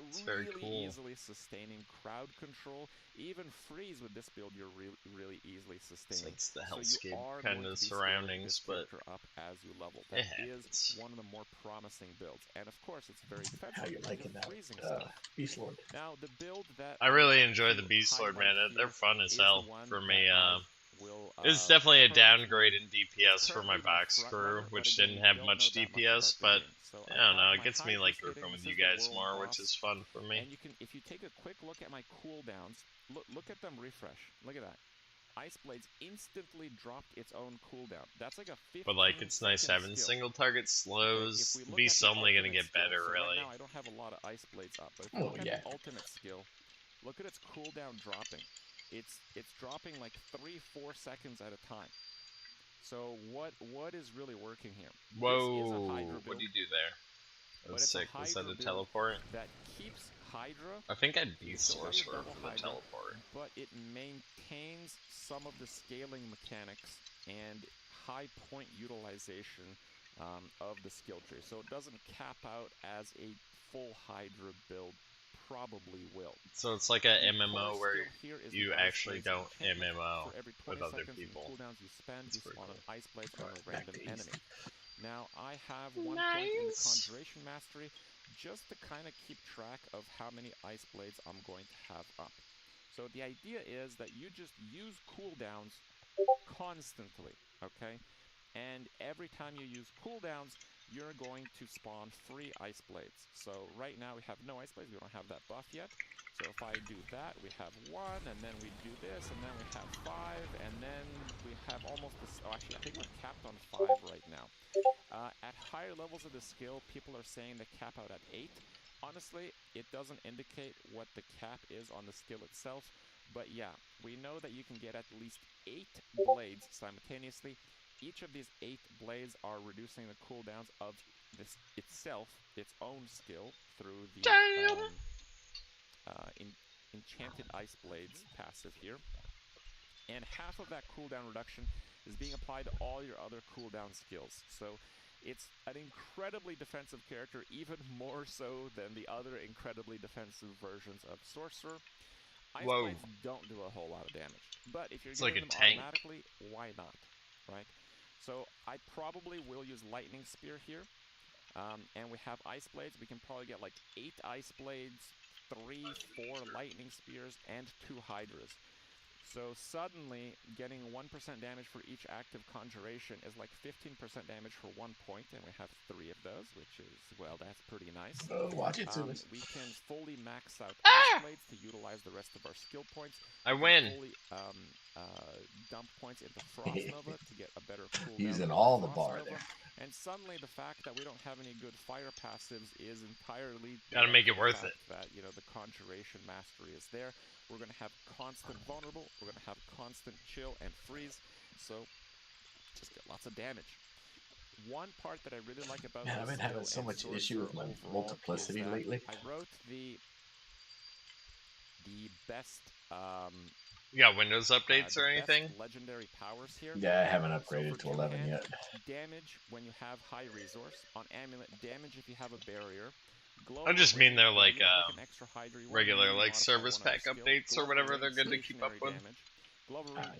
Speaker 3: It's very cool.
Speaker 5: Easily sustaining crowd control. Even freeze with this build, you're really easily sustaining.
Speaker 3: It's the hellscape kind of surroundings, but
Speaker 5: up as you level. That is one of the more promising builds, and of course, it's very defensive.
Speaker 6: How you liking that Beast Lord?
Speaker 5: Now, the build that
Speaker 3: I really enjoy the Beast Lord, man. They're fun as hell for me. It's definitely a downgrade in DPS for my box crew, which didn't have much DPS, but I don't know, it gets me like grouping with you guys more, which is fun for me.
Speaker 5: And you can, if you take a quick look at my cooldowns, look at them refresh. Look at that. Ice Blades instantly dropped its own cooldown. That's like a 15
Speaker 3: But like, it's nice having
Speaker 5: skill.
Speaker 3: single target slows. Okay, Beast's only gonna get better,
Speaker 5: so
Speaker 3: really.
Speaker 5: Right now, I don't have a lot of Ice Blades up, but if you look at the ultimate skill, look at its cooldown dropping. It's dropping like 3-4 seconds at a time. So what is really working here?
Speaker 3: Whoa! What do you do there? That was sick. Was that a teleport?
Speaker 5: That keeps Hydra.
Speaker 3: I think I'd be Sorcerer for the teleport.
Speaker 5: But it maintains some of the scaling mechanics and high point utilization of the skill tree. So it doesn't cap out as a full Hydra build probably will.
Speaker 3: So it's like a MMO where you actually don't MMO with other people.
Speaker 5: Cooldowns you spend, you spawn an Ice Blade on a random enemy. Now, I have 1 point in the Conjuration Mastery just to kind of keep track of how many Ice Blades I'm going to have up. So the idea is that you just use cooldowns constantly, okay? And every time you use cooldowns, you're going to spawn 3 Ice Blades. So right now we have no Ice Blades, we don't have that buff yet. So if I do that, we have 1, and then we do this, and then we have 5, and then we have almost this. Oh, actually, I think we're capped on 5 right now. At higher levels of the skill, people are saying they cap out at 8. Honestly, it doesn't indicate what the cap is on the skill itself, but yeah, we know that you can get at least 8 blades simultaneously. Each of these 8 blades are reducing the cooldowns of this itself, its own skill, through the Enchanted Ice Blades passive here. And half of that cooldown reduction is being applied to all your other cooldown skills. So it's an incredibly defensive character, even more so than the other incredibly defensive versions of Sorcerer. Ice Blades don't do a whole lot of damage, but if you're getting them automatically, why not, right? So I probably will use Lightning Spear here, and we have Ice Blades. We can probably get like 8 Ice Blades, 3, 4 Lightning Spears, and 2 Hydras. So suddenly, getting 1% damage for each active conjuration is like 15% damage for 1 point, and we have 3 of those, which is, well, that's pretty nice.
Speaker 6: Watch it, Suvus.
Speaker 5: We can fully max out Ice Blades to utilize the rest of our skill points.
Speaker 3: I win.
Speaker 5: Fully dump points into Frost Nova to get a better cooldown.
Speaker 6: Using all the bar there.
Speaker 5: And suddenly, the fact that we don't have any good fire passives is entirely
Speaker 3: gotta make it worth it.
Speaker 5: That, you know, the Conjuration Mastery is there. We're going to have constant vulnerable, we're going to have constant chill and freeze, so just get lots of damage. One part that I really like about
Speaker 6: I've been having so much issue with my multiplicity lately.
Speaker 5: I wrote the best
Speaker 3: you got Windows updates or anything?
Speaker 5: Legendary powers here.
Speaker 6: Yeah, I haven't upgraded to 11 yet.
Speaker 5: Damage when you have high resource. On Amulet, damage if you have a barrier.
Speaker 3: I just mean they're like regular like service pack updates or whatever they're good to keep up with.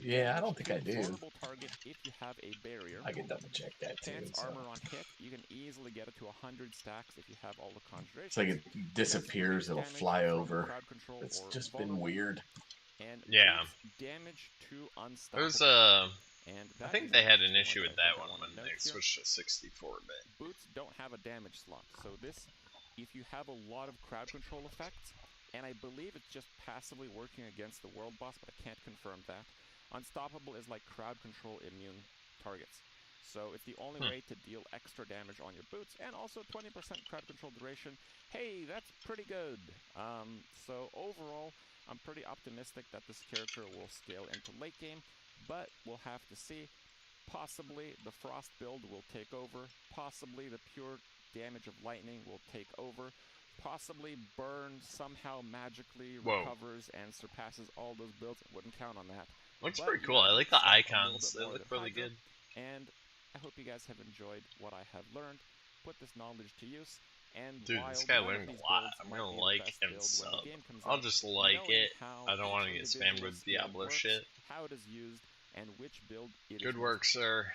Speaker 6: Yeah, I don't think I do.
Speaker 5: Target if you have a barrier.
Speaker 6: I can double check that too.
Speaker 5: Armor on hit, you can easily get it to 100 stacks if you have all the conjurations.
Speaker 6: It's like it disappears, it'll fly over. It's just been weird.
Speaker 5: And
Speaker 3: yeah.
Speaker 5: Damage to unstoppable.
Speaker 3: There's I think they had an issue with that one when they switched to 64-bit.
Speaker 5: Boots don't have a damage slot, so this, if you have a lot of crowd control effects, and I believe it's just passively working against the world boss, but I can't confirm that. Unstoppable is like crowd control immune targets. So it's the only way to deal extra damage on your boots, and also 20% crowd control duration. Hey, that's pretty good. So overall, I'm pretty optimistic that this character will scale into late game, but we'll have to see. Possibly the Frost build will take over. Possibly the pure damage of lightning will take over. Possibly Burn somehow magically recovers and surpasses all those builds. I wouldn't count on that.
Speaker 3: Looks pretty cool. I like the icons. They look really good.
Speaker 5: And I hope you guys have enjoyed what I have learned. Put this knowledge to use. And
Speaker 3: dude, this guy learned a lot. I'm gonna like and sub. I'll just like it. I don't want to get spammed with Diablo shit.
Speaker 5: How it is used and which build it
Speaker 3: good work, sir.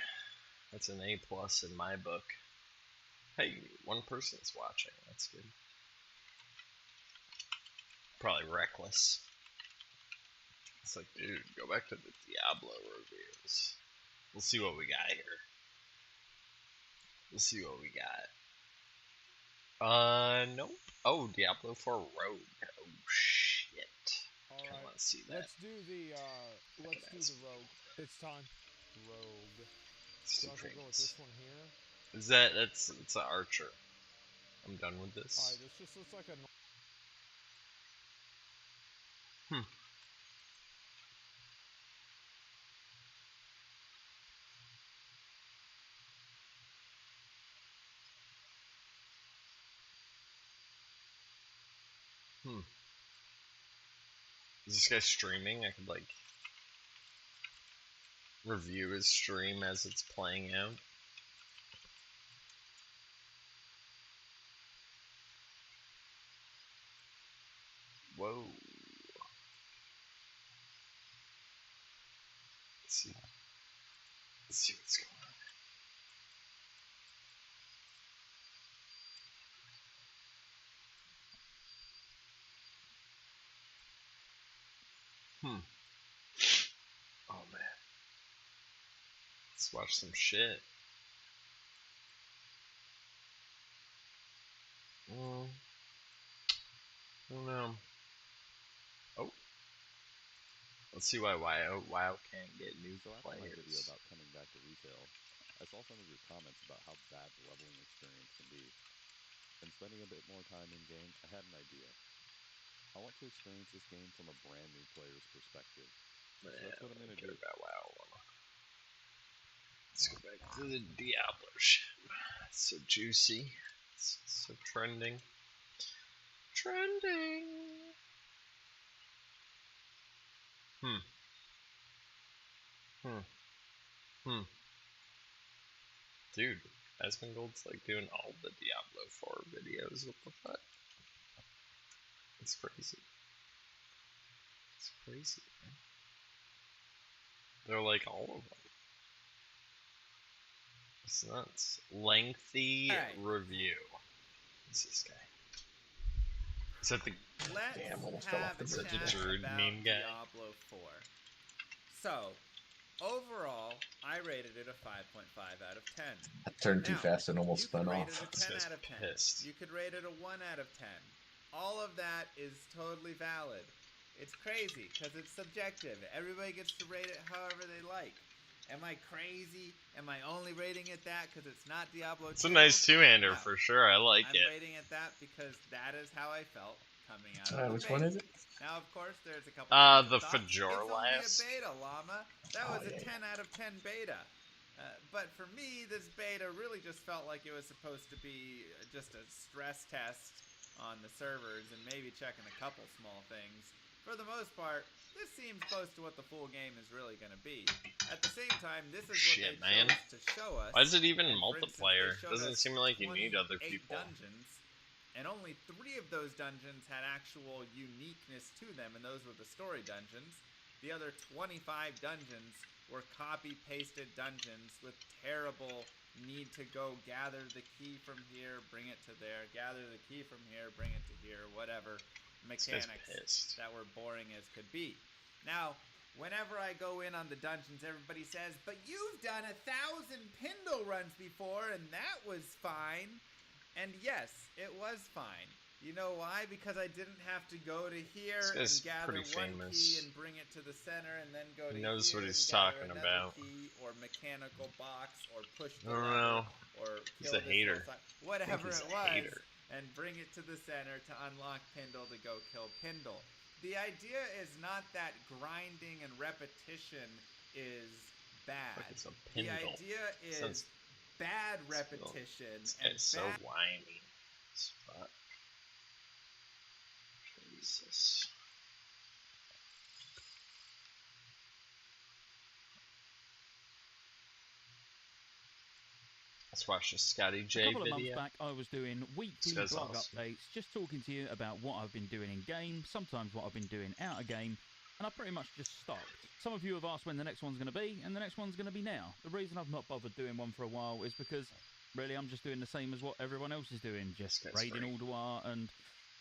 Speaker 3: That's an A+ in my book. Hey, one person's watching. That's good. Probably reckless. It's like, dude, go back to the Diablo reviews. We'll see what we got here. We'll see what we got. Nope. Oh, Diablo 4 Rogue. Oh, shit. Come on, see that.
Speaker 1: Let's do the rogue. It's time. Rogue.
Speaker 3: So
Speaker 1: I go with this one here.
Speaker 3: Is that it's an archer? I'm done with this.
Speaker 1: Alright, this just looks like a.
Speaker 3: Is this guy streaming? I could like review his stream as it's playing out. Whoa. Let's see what's going on. Oh man. Let's watch some shit. I don't know. Oh. Let's see why WoW can't get new players.
Speaker 5: After my video about coming back to retail, I saw some of your comments about how bad the leveling experience can be. And spending a bit more time in-game, I had an idea. I want to experience this game from a brand new player's perspective. So that's what I'm going to do.
Speaker 3: About WoW. Let's go back to the Diablo shit. It's so juicy. It's so trending. Dude, Asmongold's like doing all the Diablo 4 videos. What the fuck? It's crazy. It's crazy, man. They're like all of them. It's nuts. Lengthy review. Who's this guy? Is that the
Speaker 7: Let's have a chat about
Speaker 3: meme guy?
Speaker 7: Diablo 4. So, overall, I rated it a 5.5 out of 10.
Speaker 6: I turned too fast and almost spun off.
Speaker 7: You could rate it a 10 out of 10. You could rate it a 1 out of 10. All of that is totally valid. It's crazy, because it's subjective. Everybody gets to rate it however they like. Am I crazy? Am I only rating it that because it's not Diablo 2?
Speaker 3: It's a nice two-hander for sure. I like it.
Speaker 7: I'm rating it that because that is how I felt coming out of the
Speaker 6: which one is it?
Speaker 7: Now, of course, there's a couple
Speaker 3: the Fajor
Speaker 7: It's only a beta, Llama. That was a 10 out of 10 beta. But for me, this beta really just felt like it was supposed to be just a stress test on the servers and maybe checking a couple small things. For the most part, this seems close to what the full game is really going to be. At the same time, this is what they chose to show us.
Speaker 3: Why is it even multiplayer? Doesn't seem like you need other people.
Speaker 7: Dungeons, and only 3 of those dungeons had actual uniqueness to them, and those were the story dungeons. The other 25 dungeons were copy-pasted dungeons with terrible need to go gather the key from here, bring it to there, gather the key from here, bring it to here, whatever mechanics that were boring as could be. Now, whenever I go in on the dungeons, everybody says, but you've done 1,000 Pindle runs before, and that was fine. And yes, it was fine. You know why? Because I didn't have to go to here and gather one key and bring it to the center and then go to here
Speaker 3: knows what he's
Speaker 7: and
Speaker 3: talking
Speaker 7: gather
Speaker 3: about.
Speaker 7: Key or mechanical box or push the
Speaker 3: lever
Speaker 7: or
Speaker 3: he's a hater.
Speaker 7: Whatever it was. And bring it to the center to unlock Pindle to go kill Pindle. The idea is not that grinding and repetition is bad.
Speaker 3: Like
Speaker 7: the idea is bad repetition and
Speaker 3: it's so whiny. Fuck. Jesus. Let's watch the Scotty J video.
Speaker 1: A couple of months back, I was doing weekly blog updates, just talking to you about what I've been doing in game, sometimes what I've been doing out of game, and I pretty much just stopped. Some of you have asked when the next one's going to be, and the next one's going to be now. The reason I've not bothered doing one for a while is because, really, I'm just doing the same as what everyone else is doing, just raiding Ulduar and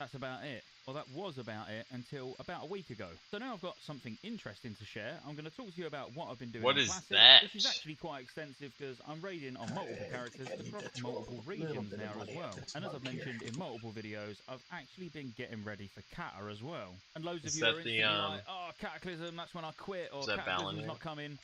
Speaker 8: that's about it. Well, that was about it until about a week ago. So now I've got something interesting to share. I'm going to talk to you about what I've been doing on Classic, which is actually quite extensive because I'm raiding on multiple characters across multiple regions now as well. And as I've mentioned in multiple videos, I've actually been getting ready for Kata as well. And loads of you are instantly like, oh, Cataclysm, that's when I quit, or Cataclysm's not coming.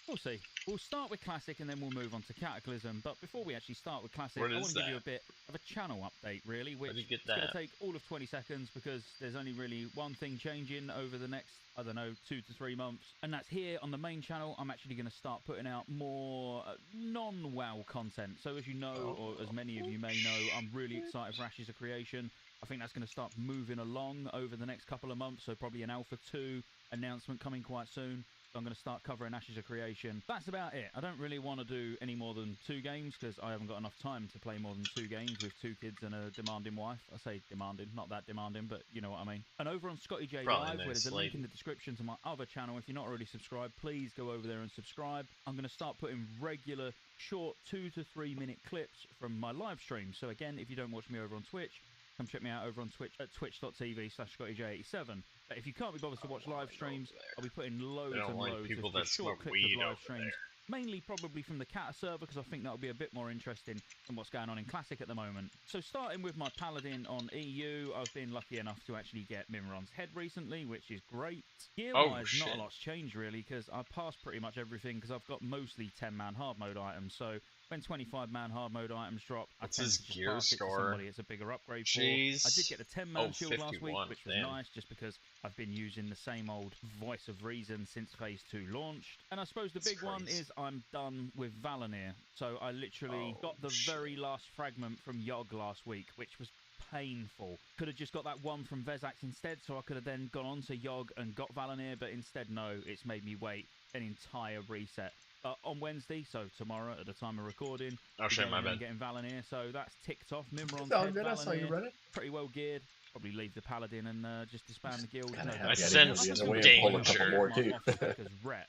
Speaker 8: We'll see. We'll start with Classic and then we'll move on to Cataclysm. But before we actually start with Classic, I want to give you a bit of a channel update, really, which is going to take all of 20 seconds because there's only really one thing changing over the next, I don't know, 2 to 3 months. And that's here on the main channel. I'm actually going to start putting out more non-WoW content. So as you know, or as many of you may know, I'm really excited for Ashes of Creation. I think that's going to start moving along over the next couple of months. So probably an Alpha 2 announcement coming quite soon. I'm going to start covering Ashes of Creation. That's about it. I don't really want to do any more than 2 games because I haven't got enough time to play more than 2 games with 2 kids and a demanding wife. I say demanding, not that demanding, but you know what I mean. And over on Scotty J Live, where there's a link in the description to my other channel, if you're not already subscribed, please go over there and subscribe. I'm going to start putting regular, short 2 to 3 minute clips from my live stream. So again, if you don't watch me over on Twitch, come check me out over on Twitch at twitch.tv/ScottyJ87. But if you can't be bothered to watch live streams, I'll be putting loads and loads of short clips of live streams. Mainly probably from the Kata server, because I think that'll be a bit more interesting than what's going on in Classic at the moment. So starting with my Paladin on EU, I've been lucky enough to actually get Mimron's head recently, which is great. Gear-wise, not a lot's changed really, because I've passed pretty much everything, because I've got mostly 10-man hard mode items. So when 25-man hard mode items drop, I tend to just pass it to somebody it's a bigger upgrade for. I did get the 10-man shield last week, which was nice, just because I've been using the same old voice of reason since Phase 2 launched. And I suppose the big one is I'm done with Valinir. So I literally got the very last fragment from Yogg last week, which was painful. Could have just got that one from Vezax instead, so I could have then gone on to Yogg and got Valinir, but instead, no, it's made me wait an entire reset. On Wednesday, so tomorrow at the time of recording, getting Valinir, so that's ticked off. Mimron's head, Valinir, pretty well geared. Probably leave the Paladin and just disband the guild.
Speaker 3: I sense danger.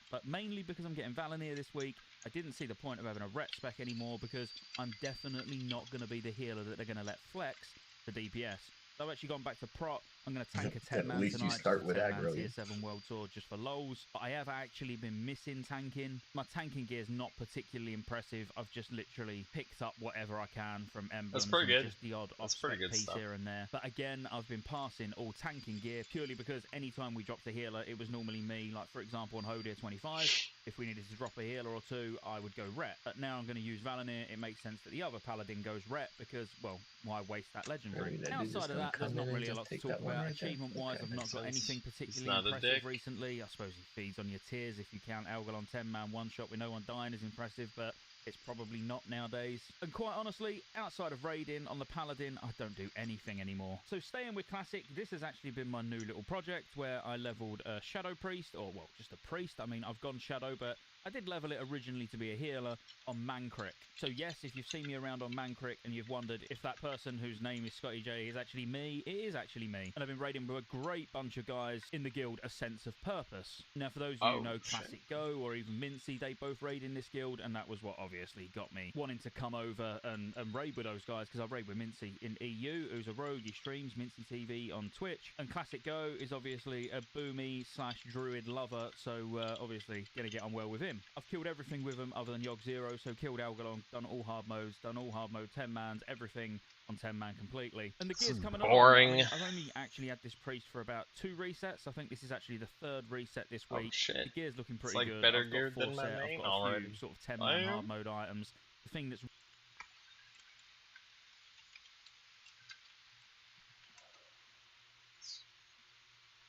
Speaker 8: But mainly because I'm getting Valinir this week, I didn't see the point of having a ret spec anymore because I'm definitely not going to be the healer that they're going to let flex the DPS. So I've actually gone back to prot. I'm going to tank a 10-man tonight. At least you start with aggro. Tier 7 World Tour just for lols. But I have actually been missing tanking. My tanking gear is not particularly impressive. I've just literally picked up whatever I can from emblems.
Speaker 3: That's pretty good.
Speaker 8: Just the odd off-spec piece here and there. But again, I've been passing all tanking gear purely because anytime we dropped a healer, it was normally me. Like, for example, on Hodir 25, if we needed to drop a healer or 2, I would go ret. But now I'm going to use Valinir. It makes sense that the other Paladin goes ret because, well, why waste that legendary? Outside of that, there's not really a lot to talk about. Achievement-wise, I've not got anything particularly impressive recently. I suppose he feeds on your tiers. If you count Algalon 10-man one-shot with no one dying is impressive, but it's probably not nowadays. And quite honestly, outside of raiding on the Paladin, I don't do anything anymore. So staying with Classic, this has actually been my new little project where I leveled a Shadow Priest, or well, just a Priest. I mean, I've gone Shadow, but I did level it originally to be a healer on Mankrik. So yes, if you've seen me around on Mankrik and you've wondered if that person whose name is Scotty J is actually me, it is actually me. And I've been raiding with a great bunch of guys in the guild, A Sense of Purpose. Now, for those of you who know Classic Go or even Mincy, they both raid in this guild, and that was what obviously got me wanting to come over and raid with those guys, because I raid with Mincy in EU, who's a rogue. He streams Mincy TV on Twitch, and Classic Go is obviously a boomy/druid lover, so obviously gonna get on well with him. I've killed everything with him other than Yogg 0, so killed Algalon, done all hard modes, done all hard mode 10-mans, everything on 10-man completely. And the gear's coming
Speaker 3: boring.
Speaker 8: Along. I've only actually had this priest for about 2 resets. I think this is actually the 3rd reset this week. The gear's looking pretty good.
Speaker 3: It's like better gear than my main already.
Speaker 8: I've got a few sort of 10-man hard mode items. The thing that's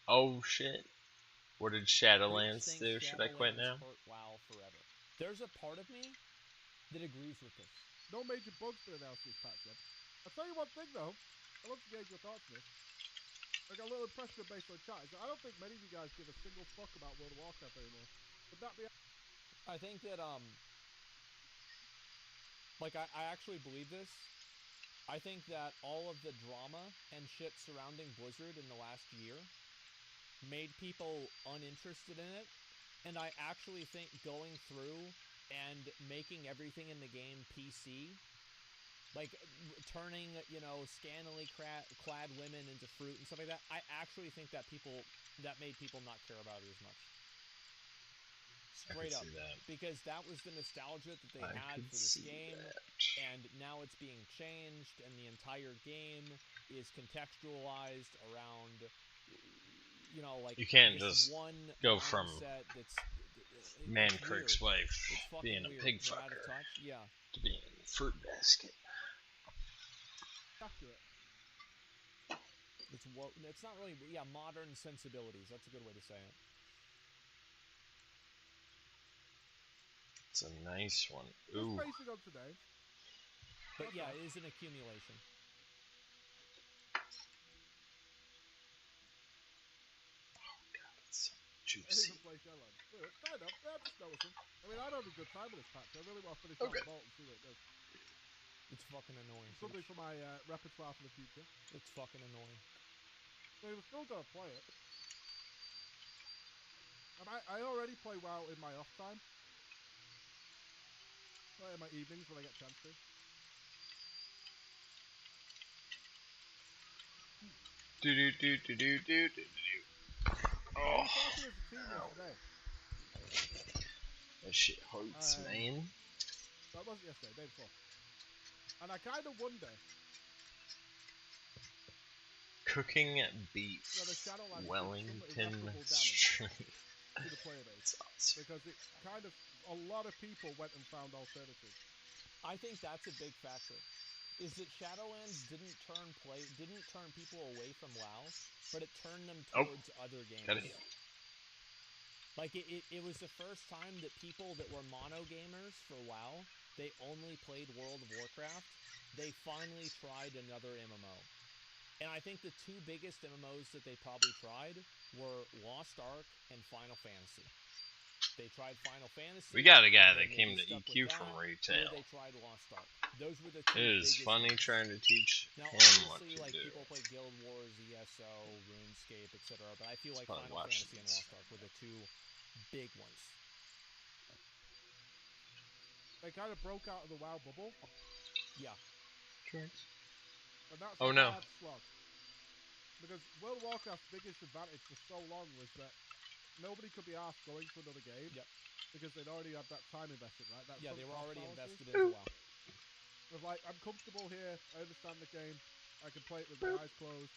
Speaker 3: oh shit. What did Shadowlands do? Should I quit now?
Speaker 1: WoW forever. There's a part of me that agrees with this.
Speaker 9: No major bugs been announced this patch yet. I'll tell you one thing though. I'd love to gauge your thoughts on this. I got a little impression based on chat. I don't think many of you guys give a single fuck about World of Warcraft anymore. Would that be?
Speaker 1: I think that like I actually believe this. I think that all of the drama and shit surrounding Blizzard in the last year made people uninterested in it, and I actually think going through and making everything in the game PC like turning, you know, scantily clad women into fruit and stuff like that. I actually think that made people not care about it as much. Straight up, because that was the nostalgia that they had for this game, and now it's being changed, and the entire game is contextualized around, you know, like
Speaker 3: you can't just go from Mancurk's wife being a pig fucker to being a fruit basket.
Speaker 9: Accurate.
Speaker 1: It's not really, modern sensibilities. That's a good way to say it.
Speaker 3: It's a nice one.
Speaker 9: Ooh. Just basing on today.
Speaker 1: But yeah, it is an accumulation.
Speaker 3: Oh god, it's so juicy.
Speaker 9: Kind of. Yeah, just noticing. I mean, I'd have a good time with this patch. I really want to finish out the vault and see what it does.
Speaker 1: It's fucking annoying.
Speaker 9: Something for my repertoire for the future.
Speaker 1: It's fucking annoying.
Speaker 9: So we're still gonna play it. I already play WoW in my off time. Play in my evenings when I get a chance to.
Speaker 3: Oh,
Speaker 9: talking as a team yesterday.
Speaker 3: That shit hurts, man.
Speaker 9: That wasn't yesterday, day before. And I kind of wonder.
Speaker 3: Cooking beef, Wellington Street.
Speaker 9: To the player base. Awesome. Because it kind of, a lot of people went and found alternatives.
Speaker 1: I think that's a big factor. Is that Shadowlands didn't turn people away from WoW, but it turned them towards other games. Like it was the first time that people that were mono gamers for WoW, they only played World of Warcraft. They finally tried another MMO. And I think the two biggest MMOs that they probably tried were Lost Ark and Final Fantasy. They tried Final Fantasy.
Speaker 3: We got a guy that came to EQ from retail.
Speaker 1: They tried Lost Ark. Those were the two
Speaker 3: biggest. It is funny trying to teach him what to
Speaker 1: like,
Speaker 3: do.
Speaker 1: People play Guild Wars, ESO, RuneScape, etc. But I feel like Final Fantasy and Lost Ark were the two big ones.
Speaker 9: They kind of broke out of the WoW bubble.
Speaker 1: Yeah.
Speaker 9: And that's a hard slog. Because World of Warcraft's biggest advantage for so long was that nobody could be asked going to another game.
Speaker 1: Yep.
Speaker 9: Because they'd already had that time invested, right?
Speaker 1: They were already invested into WoW.
Speaker 9: With like, I'm comfortable here, I understand the game, I can play it with my eyes closed,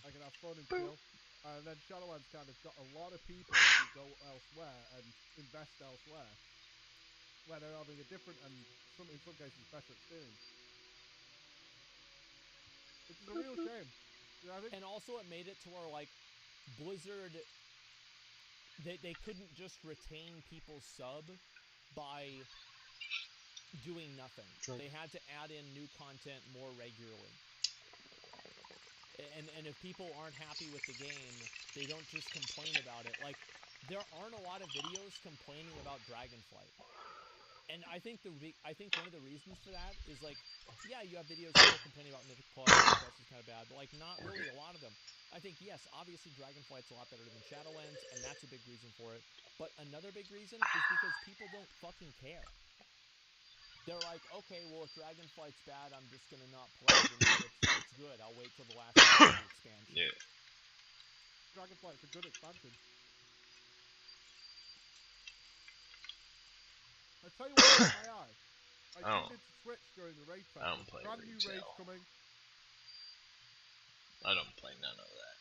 Speaker 9: I can have fun and chill. And then Shadowlands kind of got a lot of people to go elsewhere and invest elsewhere, where they're having a different and in some cases better experience. Which is a real shame.
Speaker 1: And also it made it to where, like, Blizzard, they couldn't just retain people's sub by doing nothing. They had to add in new content more regularly. And if people aren't happy with the game, they don't just complain about it. Like, there aren't a lot of videos complaining about Dragonflight. And I think one of the reasons for that is, like, yeah, you have videos people complaining about Mythic Plus, is kind of bad, but, like, not really a lot of them. I think, yes, obviously Dragonflight's a lot better than Shadowlands, and that's a big reason for it. But another big reason is because people don't fucking care. They're like, okay, well, if Dragonflight's bad, I'm just gonna not play it until it's good. I'll wait till the last expansion.
Speaker 3: Yeah.
Speaker 9: Dragonflight's a good expansion. I tell you what, my eye. I tuned into Twitch during the raid time.
Speaker 3: I don't play
Speaker 9: brand new raids coming.
Speaker 3: I don't play none of that.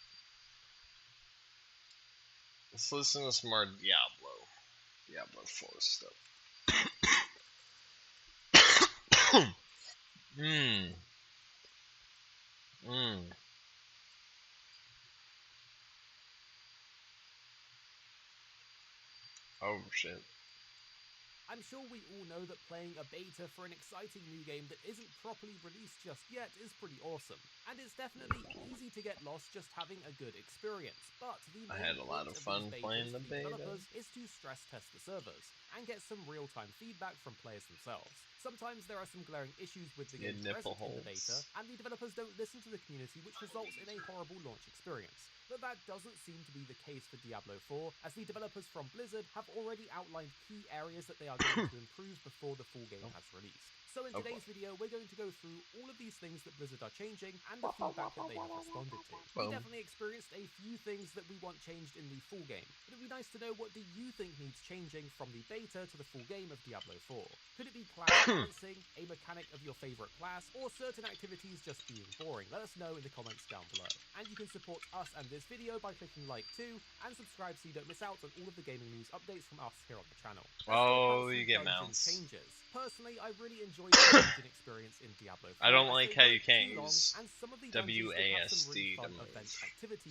Speaker 3: Let's listen to some more Diablo 4 stuff. Oh shit.
Speaker 10: I'm sure we all know that playing a beta for an exciting new game that isn't properly released just yet is pretty awesome, and it's definitely easy to get lost just having a good experience, but the
Speaker 3: I had a lot of fun playing the beta
Speaker 10: is to stress test the servers, and get some real-time feedback from players themselves. Sometimes there are some glaring issues with the game present in the beta, and the developers don't listen to the community, which results in a horrible launch experience. But that doesn't seem to be the case for Diablo 4, as the developers from Blizzard have already outlined key areas that they are going to improve before the full game has released. So in today's video, we're going to go through all of these things that Blizzard are changing and the feedback that they have responded to. We definitely experienced a few things that we want changed in the full game, but it'd be nice to know, what do you think needs changing from the beta to the full game of Diablo 4? Could it be class balancing, a mechanic of your favorite class, or certain activities just being boring? Let us know in the comments down below. And you can support us and this video by clicking like too, and subscribe so you don't miss out on all of the gaming news updates from us here on the channel.
Speaker 3: Oh, you get mounts.
Speaker 10: Changes. Personally, I really enjoyed the dungeon experience in Diablo 4.
Speaker 3: I don't like how you can't use WASD to move.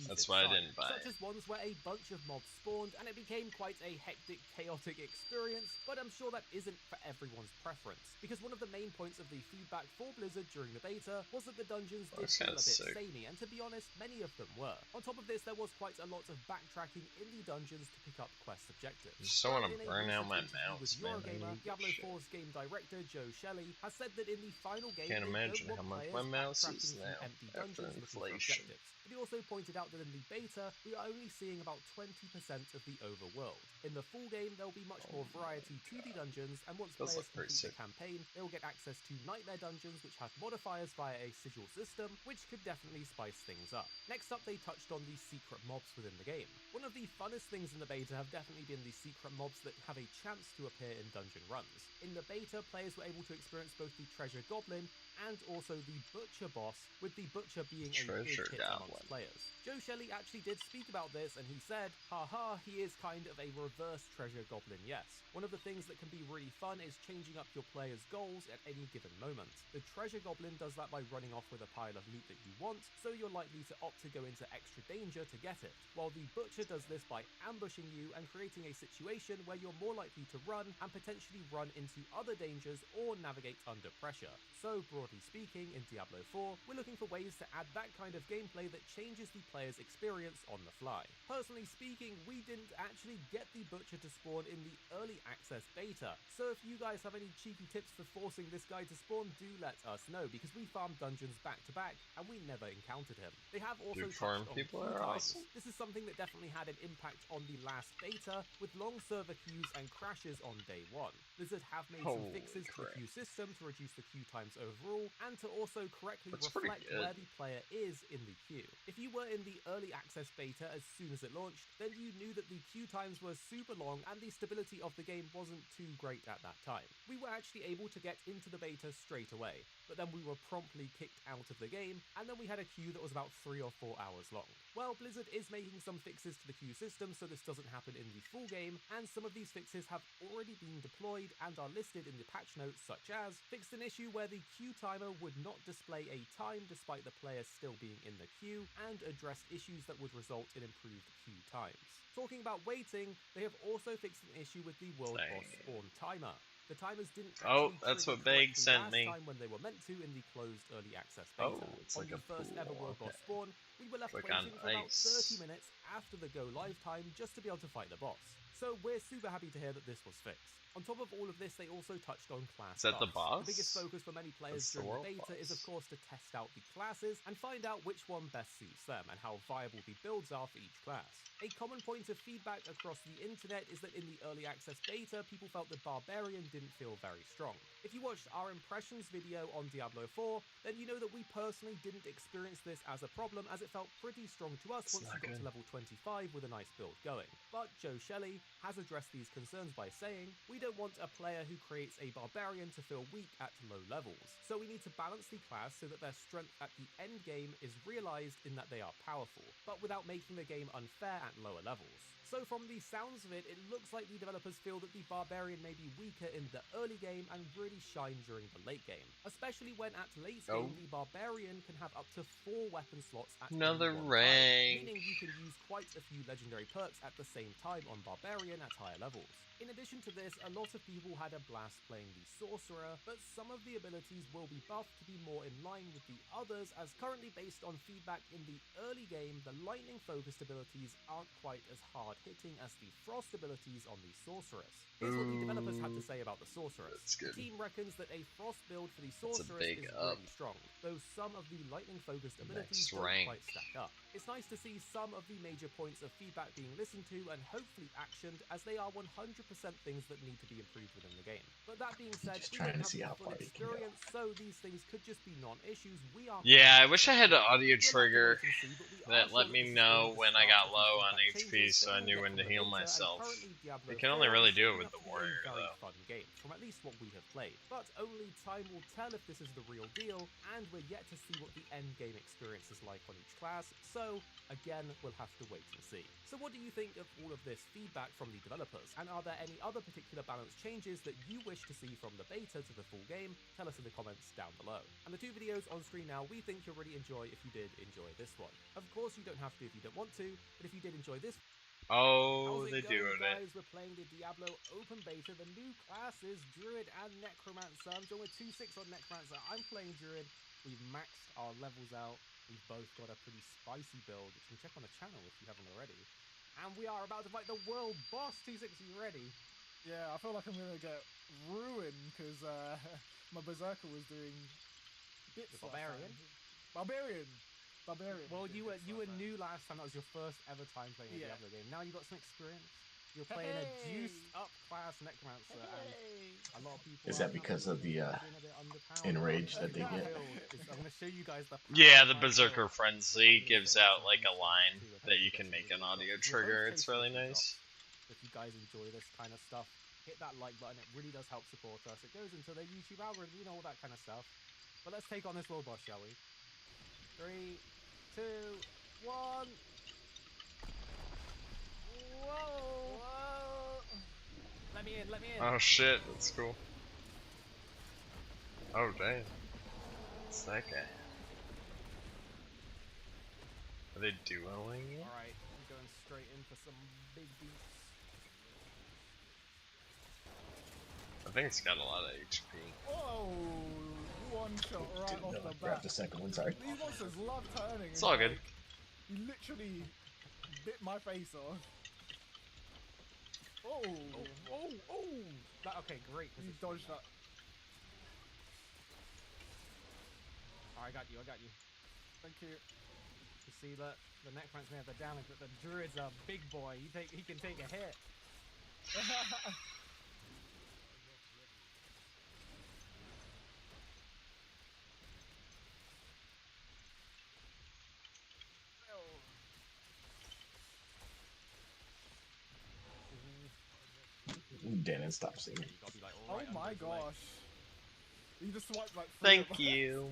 Speaker 3: That's why I didn't buy it.
Speaker 10: Such as ones where a bunch of mobs spawned and it became quite a hectic, chaotic experience, but I'm sure that isn't for everyone's preference, because one of the main points of the feedback for Blizzard during the beta was that the dungeons did feel a bit samey, and to be honest, many of them were. On top of this, there was quite a lot of backtracking in the dungeons to pick up quest objectives.
Speaker 3: I just don't want to burn out my mounts, man.
Speaker 10: Diablo 4's game director Joe Shelley has said that in the final game,
Speaker 3: can't imagine how much my mouse is now after inflation.
Speaker 10: But he also pointed out that in the beta, we are only seeing about 20% of the overworld. In the full game, there will be much more variety to the dungeons, and once players complete the campaign, they will get access to Nightmare dungeons, which have modifiers via a sigil system, which could definitely spice things up. Next up, they touched on the secret mobs within the game. One of the funnest things in the beta have definitely been the secret mobs that have a chance to appear in dungeon runs. In the beta, players were able to experience both the Treasure Goblin and also the Butcher boss, with the Butcher being a big hit amongst players. Joe Shelley actually did speak about this, and he said, haha, he is kind of a reverse Treasure Goblin, yes. One of the things that can be really fun is changing up your player's goals at any given moment. The Treasure Goblin does that by running off with a pile of loot that you want, so you're likely to opt to go into extra danger to get it, while the Butcher does this by ambushing you and creating a situation where you're more likely to run and potentially run into other dangers or navigate under pressure. So, broadly speaking, in Diablo 4, we're looking for ways to add that kind of gameplay that changes the player's experience on the fly. Personally speaking, we didn't actually get the Butcher to spawn in the early access beta, so if you guys have any cheeky tips for forcing this guy to spawn, do let us know, because we farmed dungeons back to back and we never encountered him. They have also touched on queue times. This is something that definitely had an impact on the last beta, with long server queues and crashes on day one. Blizzard have made some fixes to the queue system to reduce the queue times overall, and to also correctly reflect where the player is in the queue. If you were in the early access beta as soon as it launched, then you knew that the queue times were super long and the stability of the game wasn't too great at that time. We were actually able to get into the beta straight away, but then we were promptly kicked out of the game, and then we had a queue that was about 3 or 4 hours long. Well, Blizzard is making some fixes to the queue system so this doesn't happen in the full game, and some of these fixes have already been deployed and are listed in the patch notes, such as fixed an issue where the queue timer would not display a time despite the player still being in the queue, and addressed issues that would result in improved queue times. Talking about waiting, they have also fixed an issue with the world boss spawn timer. The timers didn't actually
Speaker 3: that's what Big sent me.
Speaker 10: time when they were meant to in the closed early access beta.
Speaker 3: It's like
Speaker 10: on the first ever world boss spawn, we were left waiting for about 30 minutes after the go live time just to be able to fight the boss. So we're super happy to hear that this was fixed. On top of all of this, they also touched on class
Speaker 3: buffs. The boss?
Speaker 10: The biggest focus for many players during the beta is, of course, to test out the classes and find out which one best suits them and how viable the builds are for each class. A common point of feedback across the internet is that in the early access beta, people felt the Barbarian didn't feel very strong. If you watched our impressions video on Diablo 4, then you know that we personally didn't experience this as a problem, as it felt pretty strong to us once we got to level 25 with a nice build going. But Joe Shelley has addressed these concerns by saying, we don't want a player who creates a Barbarian to feel weak at low levels, so we need to balance the class so that their strength at the end game is realized in that they are powerful, but without making the game unfair at lower levels. So from the sounds of it, it looks like the developers feel that the Barbarian may be weaker in the early game and really shine during the late game. Especially when at late game, the Barbarian can have up to 4 weapon slots at
Speaker 3: another
Speaker 10: rank, meaning you can use quite a few legendary perks at the same time on Barbarian at higher levels. In addition to this, a lot of people had a blast playing the Sorcerer, but some of the abilities will be buffed to be more in line with the others, as currently based on feedback in the early game, the lightning-focused abilities aren't quite as hard-hitting as the frost abilities on the Sorceress. Here's what the developers had to say about the Sorceress. The team reckons that a frost build for the Sorceress is really strong, though some of the lightning-focused abilities don't quite stack up. It's nice to see some of the major points of feedback being listened to and hopefully actioned, as they are 100% things that need to be improved within the game. But that being said, we don't have the full experience, so these things could just be non-issues. Yeah,
Speaker 3: I wish I had an audio trigger that let me know when I got low on HP so I knew when to heal myself. You can only really do it with the warrior, though.
Speaker 10: Fun game, from at least what we have played. But only time will tell if this is the real deal, and we're yet to see what the end game experience is like on each class, so again, we'll have to wait and see. So what do you think of all of this feedback from the developers? And are there any other particular balance changes that you wish to see from the beta to the full game? Tell us in the comments down below. And the two videos on screen now, we think you'll really enjoy if you did enjoy this one. Of course, you don't have to if you don't want to, but if you did enjoy this...
Speaker 3: Oh, they do it.
Speaker 10: Guys, we're playing the Diablo open beta. The new classes, Druid and Necromancer. I'm joined with 2-6 on Necromancer. I'm playing Druid. We've maxed our levels out. We've both got a pretty spicy build, which you can check on the channel if you haven't already. And we are about to fight the world boss. 2-6, are you ready?
Speaker 9: Yeah, I feel like I'm gonna get ruined because my Berserker was doing bits. Barbarian.
Speaker 10: Well, you were new last time. That was your first ever time playing a Diablo game. Now you got some experience. You're playing a juiced up class Necromancer, and a lot of people.
Speaker 6: Is that because of the enrage that they get?
Speaker 10: I'm gonna show you guys the.
Speaker 3: Yeah, the Berserker Frenzy gives out like a line that you can make an audio trigger. It's really nice.
Speaker 10: If you guys enjoy this kind of stuff, hit that like button. It really does help support us. It goes into the YouTube algorithm, you know, all that kind of stuff. But let's take on this world boss, shall we? 3, 2, 1. Whoa! Let me in.
Speaker 3: Oh shit, that's cool. Oh dang. What's that guy? Are they dueling you?
Speaker 10: Alright, I'm going straight in for some big beats.
Speaker 3: I think it's got a lot of HP.
Speaker 9: Whoa! One shot right off the bat.
Speaker 6: Grab the second one, sorry.
Speaker 9: These monsters love turning.
Speaker 3: It's all good.
Speaker 9: You literally bit my face off. Oh!
Speaker 10: Okay, great.
Speaker 9: You dodged that.
Speaker 10: I got you.
Speaker 9: Thank you.
Speaker 10: You see that the Necromancer may have the damage, but the Druid's a big boy. He can take a hit.
Speaker 6: Didn't stop singing.
Speaker 10: Like,
Speaker 9: oh my gosh. You just swiped like 3
Speaker 3: Thank you.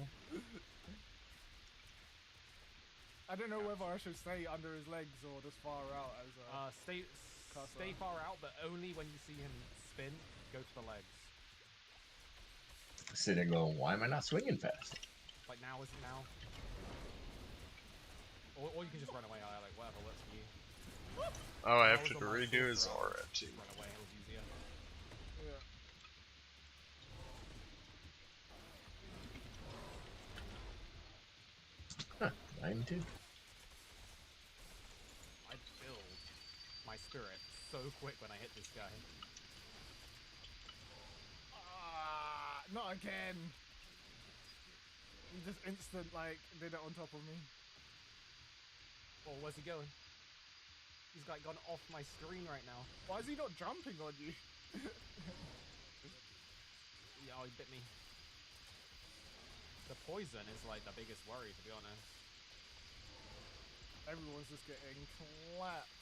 Speaker 9: I don't know whether I should stay under his legs or just far out as a...
Speaker 10: Stay far out, but only when you see him spin, go to the legs.
Speaker 6: Sitting there going, why am I not swinging fast?
Speaker 10: Like now, is it now? Or you can just run away, like whatever works for you.
Speaker 3: Oh, I have to redo his aura too.
Speaker 10: Run away, it was easier.
Speaker 6: Huh, 9-2.
Speaker 10: I build my spirit so quick when I hit this guy.
Speaker 9: Not again! He just instant, like, did it on top of me.
Speaker 10: Oh, where's he going? He's like gone off my screen right now.
Speaker 9: Why is he not jumping on you?
Speaker 10: Yeah, he bit me. The poison is like the biggest worry, to be honest.
Speaker 9: Everyone's just getting clapped.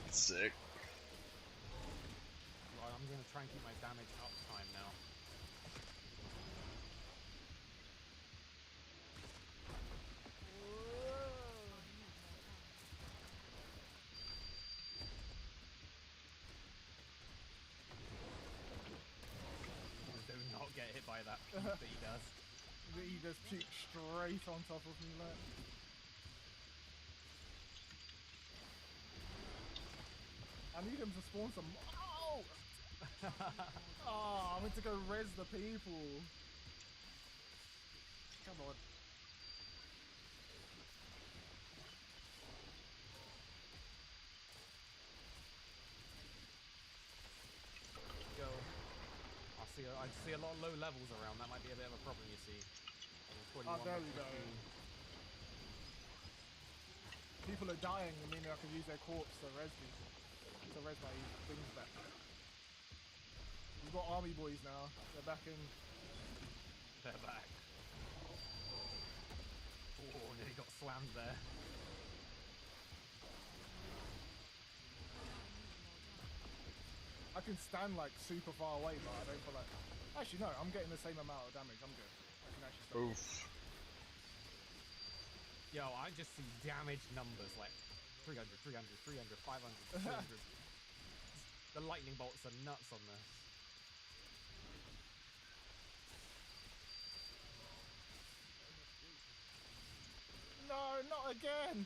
Speaker 3: Sick.
Speaker 10: Right, I'm gonna try and keep my damage up time now. Do not get hit by that peak that he does.
Speaker 9: He just peeked straight on top of me, like. I need him to spawn some. Oh! Oh, I went to go res the people. Come on.
Speaker 10: I see a lot of low levels around. That might be a bit of a problem, you see.
Speaker 9: Oh, there we go. People are dying, I mean I can use their corpse to res my things back. We've got army boys now. They're back in.
Speaker 10: They're back. Oh, nearly got slammed there.
Speaker 9: I can stand like super far away, but I don't feel like. Actually, no, I'm getting the same amount of damage. I'm good. I can actually stand.
Speaker 3: Oof.
Speaker 10: Yo, I just see damage numbers like 300, 300, 300, 500, 200. The lightning bolts are nuts on this.
Speaker 9: No, not again!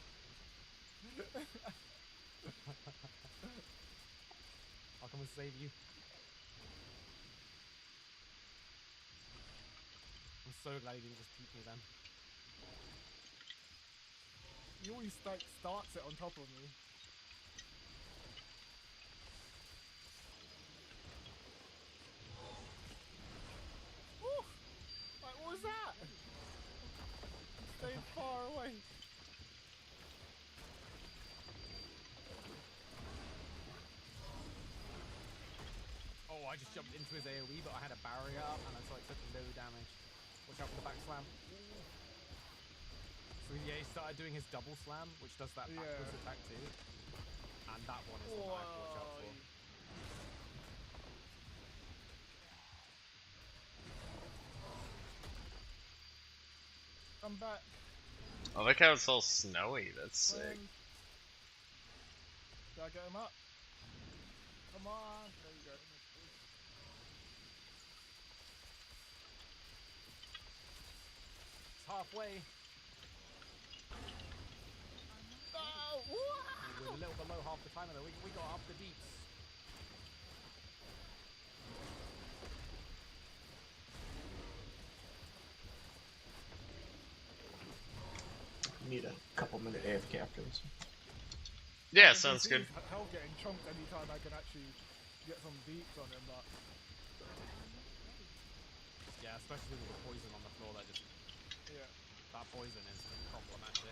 Speaker 10: I'll come and save you. I'm so glad he didn't just keep me then.
Speaker 9: He always starts it on top of me. Woo! Like, what was that? Stay far away.
Speaker 10: Oh, I just jumped into his AoE, but I had a barrier up, and so I took no damage. Watch out for the back slam. So yeah, he started doing his double slam, which does that backwards attack too. And that one is the one I have to watch out for.
Speaker 9: I'm back.
Speaker 3: I like how it's all snowy, that's sick.
Speaker 9: Did I get him up? Come on, there you go.
Speaker 10: It's halfway.
Speaker 9: Oh,
Speaker 10: we're a little below half the timer though. We got up the deeps.
Speaker 6: Need a couple minute AFK after this.
Speaker 3: Yeah, sounds good.
Speaker 9: Hell getting chomped anytime I can actually get some deeps on him, but
Speaker 10: yeah, especially with the poison on the floor, that just that poison is problematic.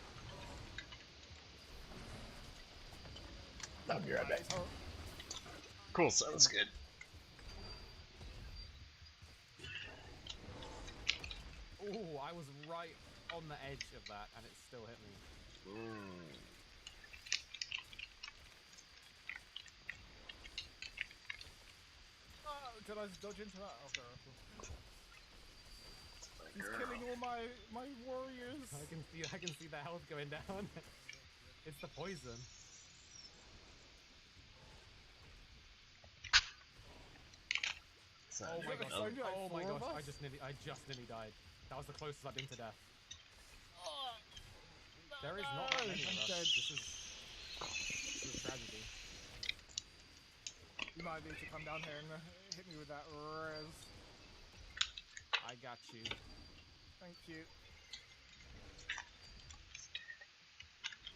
Speaker 6: I'll be right back.
Speaker 3: Cool, sounds good.
Speaker 10: Ooh, I was right on the edge of that, and it still hit me.
Speaker 9: Oh, did I dodge into that? Okay. He's killing all my warriors.
Speaker 10: I can see the health going down. It's the poison. Oh my gosh! Oh my gosh! I just nearly died. That was the closest I've been to death. There is not that many of us. This is a tragedy.
Speaker 9: You might need to come down here and hit me with that res.
Speaker 10: I got you.
Speaker 9: Thank you.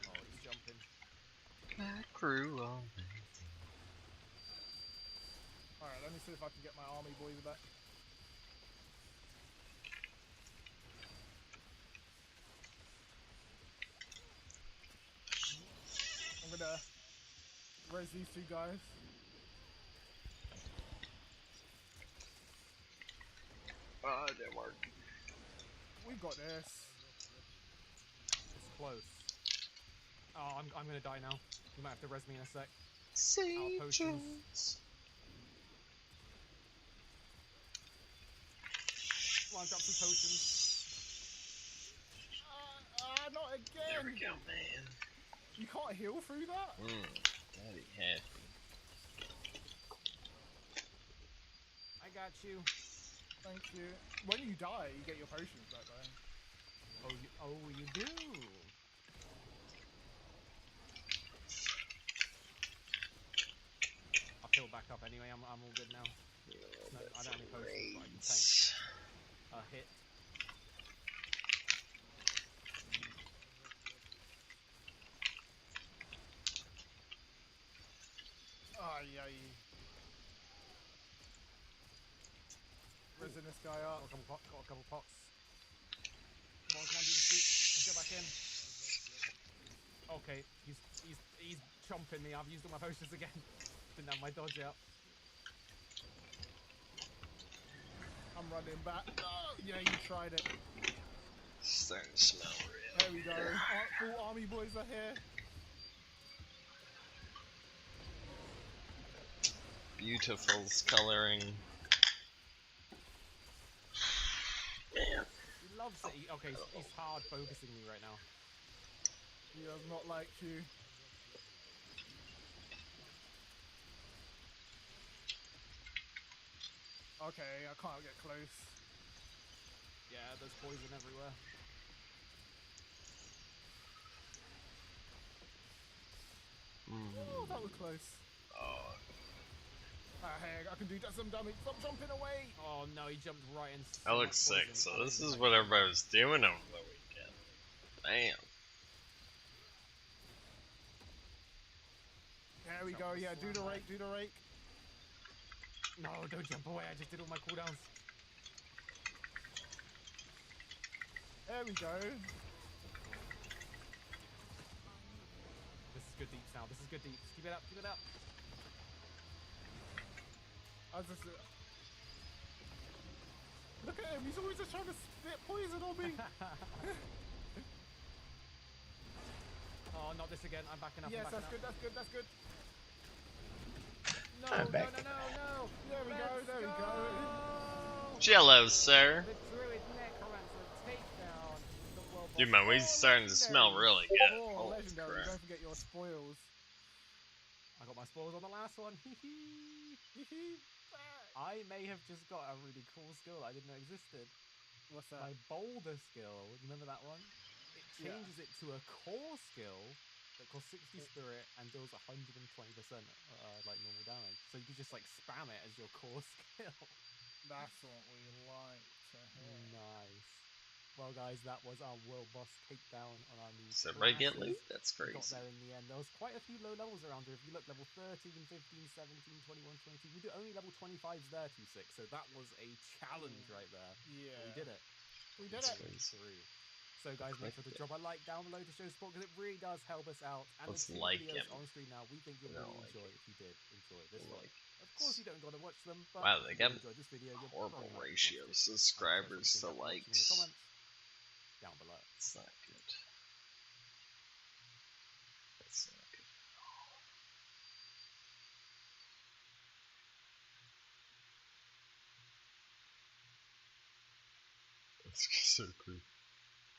Speaker 10: Oh, he's jumping.
Speaker 3: My crew on.
Speaker 9: Alright, let me see if I can get my army boys back. I'm gonna res these two guys.
Speaker 3: Ah, it didn't work.
Speaker 9: We got this.
Speaker 10: It's close. Oh, I'm gonna die now. You might have to res me in a sec.
Speaker 3: Potions.
Speaker 10: Come on, drop some potions.
Speaker 9: Not again!
Speaker 3: There we go, man.
Speaker 9: You can't heal through that?
Speaker 3: Daddy happy.
Speaker 10: I got you.
Speaker 9: Thank you. When you die, you get your potions back, though.
Speaker 10: Oh, you do? I'll fill back up anyway. I'm all good now. No, I don't have any potions, but I can tank a hit.
Speaker 9: poison this guy up.
Speaker 10: Got a couple pots. Come on, do the sweep. Let's go back in. Okay, he's chomping me. I've used all my potions again. Didn't have my dodge out.
Speaker 9: I'm running back. Oh, yeah, you tried it.
Speaker 3: Starting to smell real.
Speaker 9: There we go. Full army boys are here.
Speaker 3: Beautiful coloring. Man.
Speaker 10: He loves it. Okay, he's hard focusing me right now.
Speaker 9: He does not like you. Okay, I can't get close.
Speaker 10: Yeah, there's poison everywhere.
Speaker 9: Oh, that was close.
Speaker 3: Oh.
Speaker 9: Hey, I can do some damage. Stop jumping away.
Speaker 10: Oh no, he jumped right in.
Speaker 3: I look sick, so this is what everybody was doing over the weekend. Damn.
Speaker 9: There we go, yeah, do the rake, do the rake.
Speaker 10: No, don't jump away, I just did all my cooldowns.
Speaker 9: There we go.
Speaker 10: This is good deeps now, this is good deeps. Keep it up, keep it up.
Speaker 9: Look at him, he's always just trying to spit poison on me.
Speaker 10: Oh, not this again, I'm backing up.
Speaker 9: Yes, that's good, that's good, that's good.
Speaker 10: No,
Speaker 6: I'm back.
Speaker 10: no.
Speaker 9: There we go, there we go.
Speaker 3: Jello, sir.
Speaker 10: The Druid Necromancer takedown.
Speaker 3: Dude, my weed's starting to smell really good.
Speaker 9: Oh,
Speaker 3: Holy
Speaker 9: legendary,
Speaker 3: crap.
Speaker 9: don't forget your spoils.
Speaker 10: I got my spoils on the last one. I may have just got a really cool skill I didn't know existed.
Speaker 9: What's that?
Speaker 10: My Boulder skill. Remember that one? It changes it to a core skill that costs 60 spirit and deals 120% like normal damage. So you can just like spam it as your core skill.
Speaker 9: That's what we like to hear.
Speaker 10: Nice. Well, guys, that was our world boss takedown on our new.
Speaker 3: Does everybody get loot? That's crazy.
Speaker 10: We got there in the end. There was quite a few low levels around here. If you look, level 13, 15, 17, 21, 20. We do only level 25s there, 2-6. So that was a challenge right there.
Speaker 9: Yeah.
Speaker 10: But we did it.
Speaker 9: We did it.
Speaker 10: Through. So guys, make sure to drop a like down below to show support because it really does help us out. And
Speaker 3: Let's
Speaker 10: the
Speaker 3: like
Speaker 10: videos
Speaker 3: him.
Speaker 10: on screen now, we think you'll really enjoy if you did enjoy this one. Of course, you don't got to watch them, but
Speaker 3: wow, they got
Speaker 10: this video,
Speaker 3: horrible ratio of subscribers to likes.
Speaker 10: In the comments down below.
Speaker 3: It's not good. It's not good. It's so cool.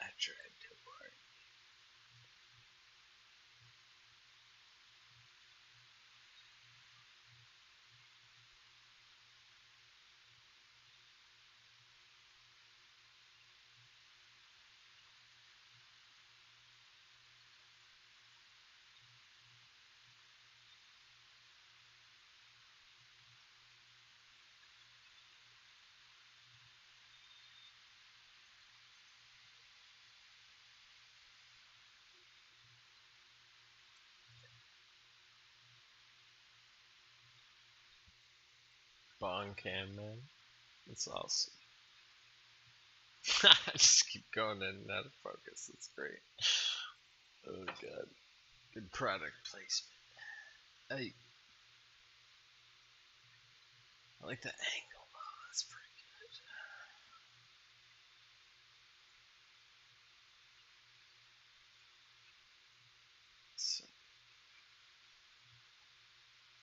Speaker 3: I tried to work. Bong cam, man. That's awesome. I just keep going in and out of focus. That's great. Oh god. Good product placement. Hey. I like that angle.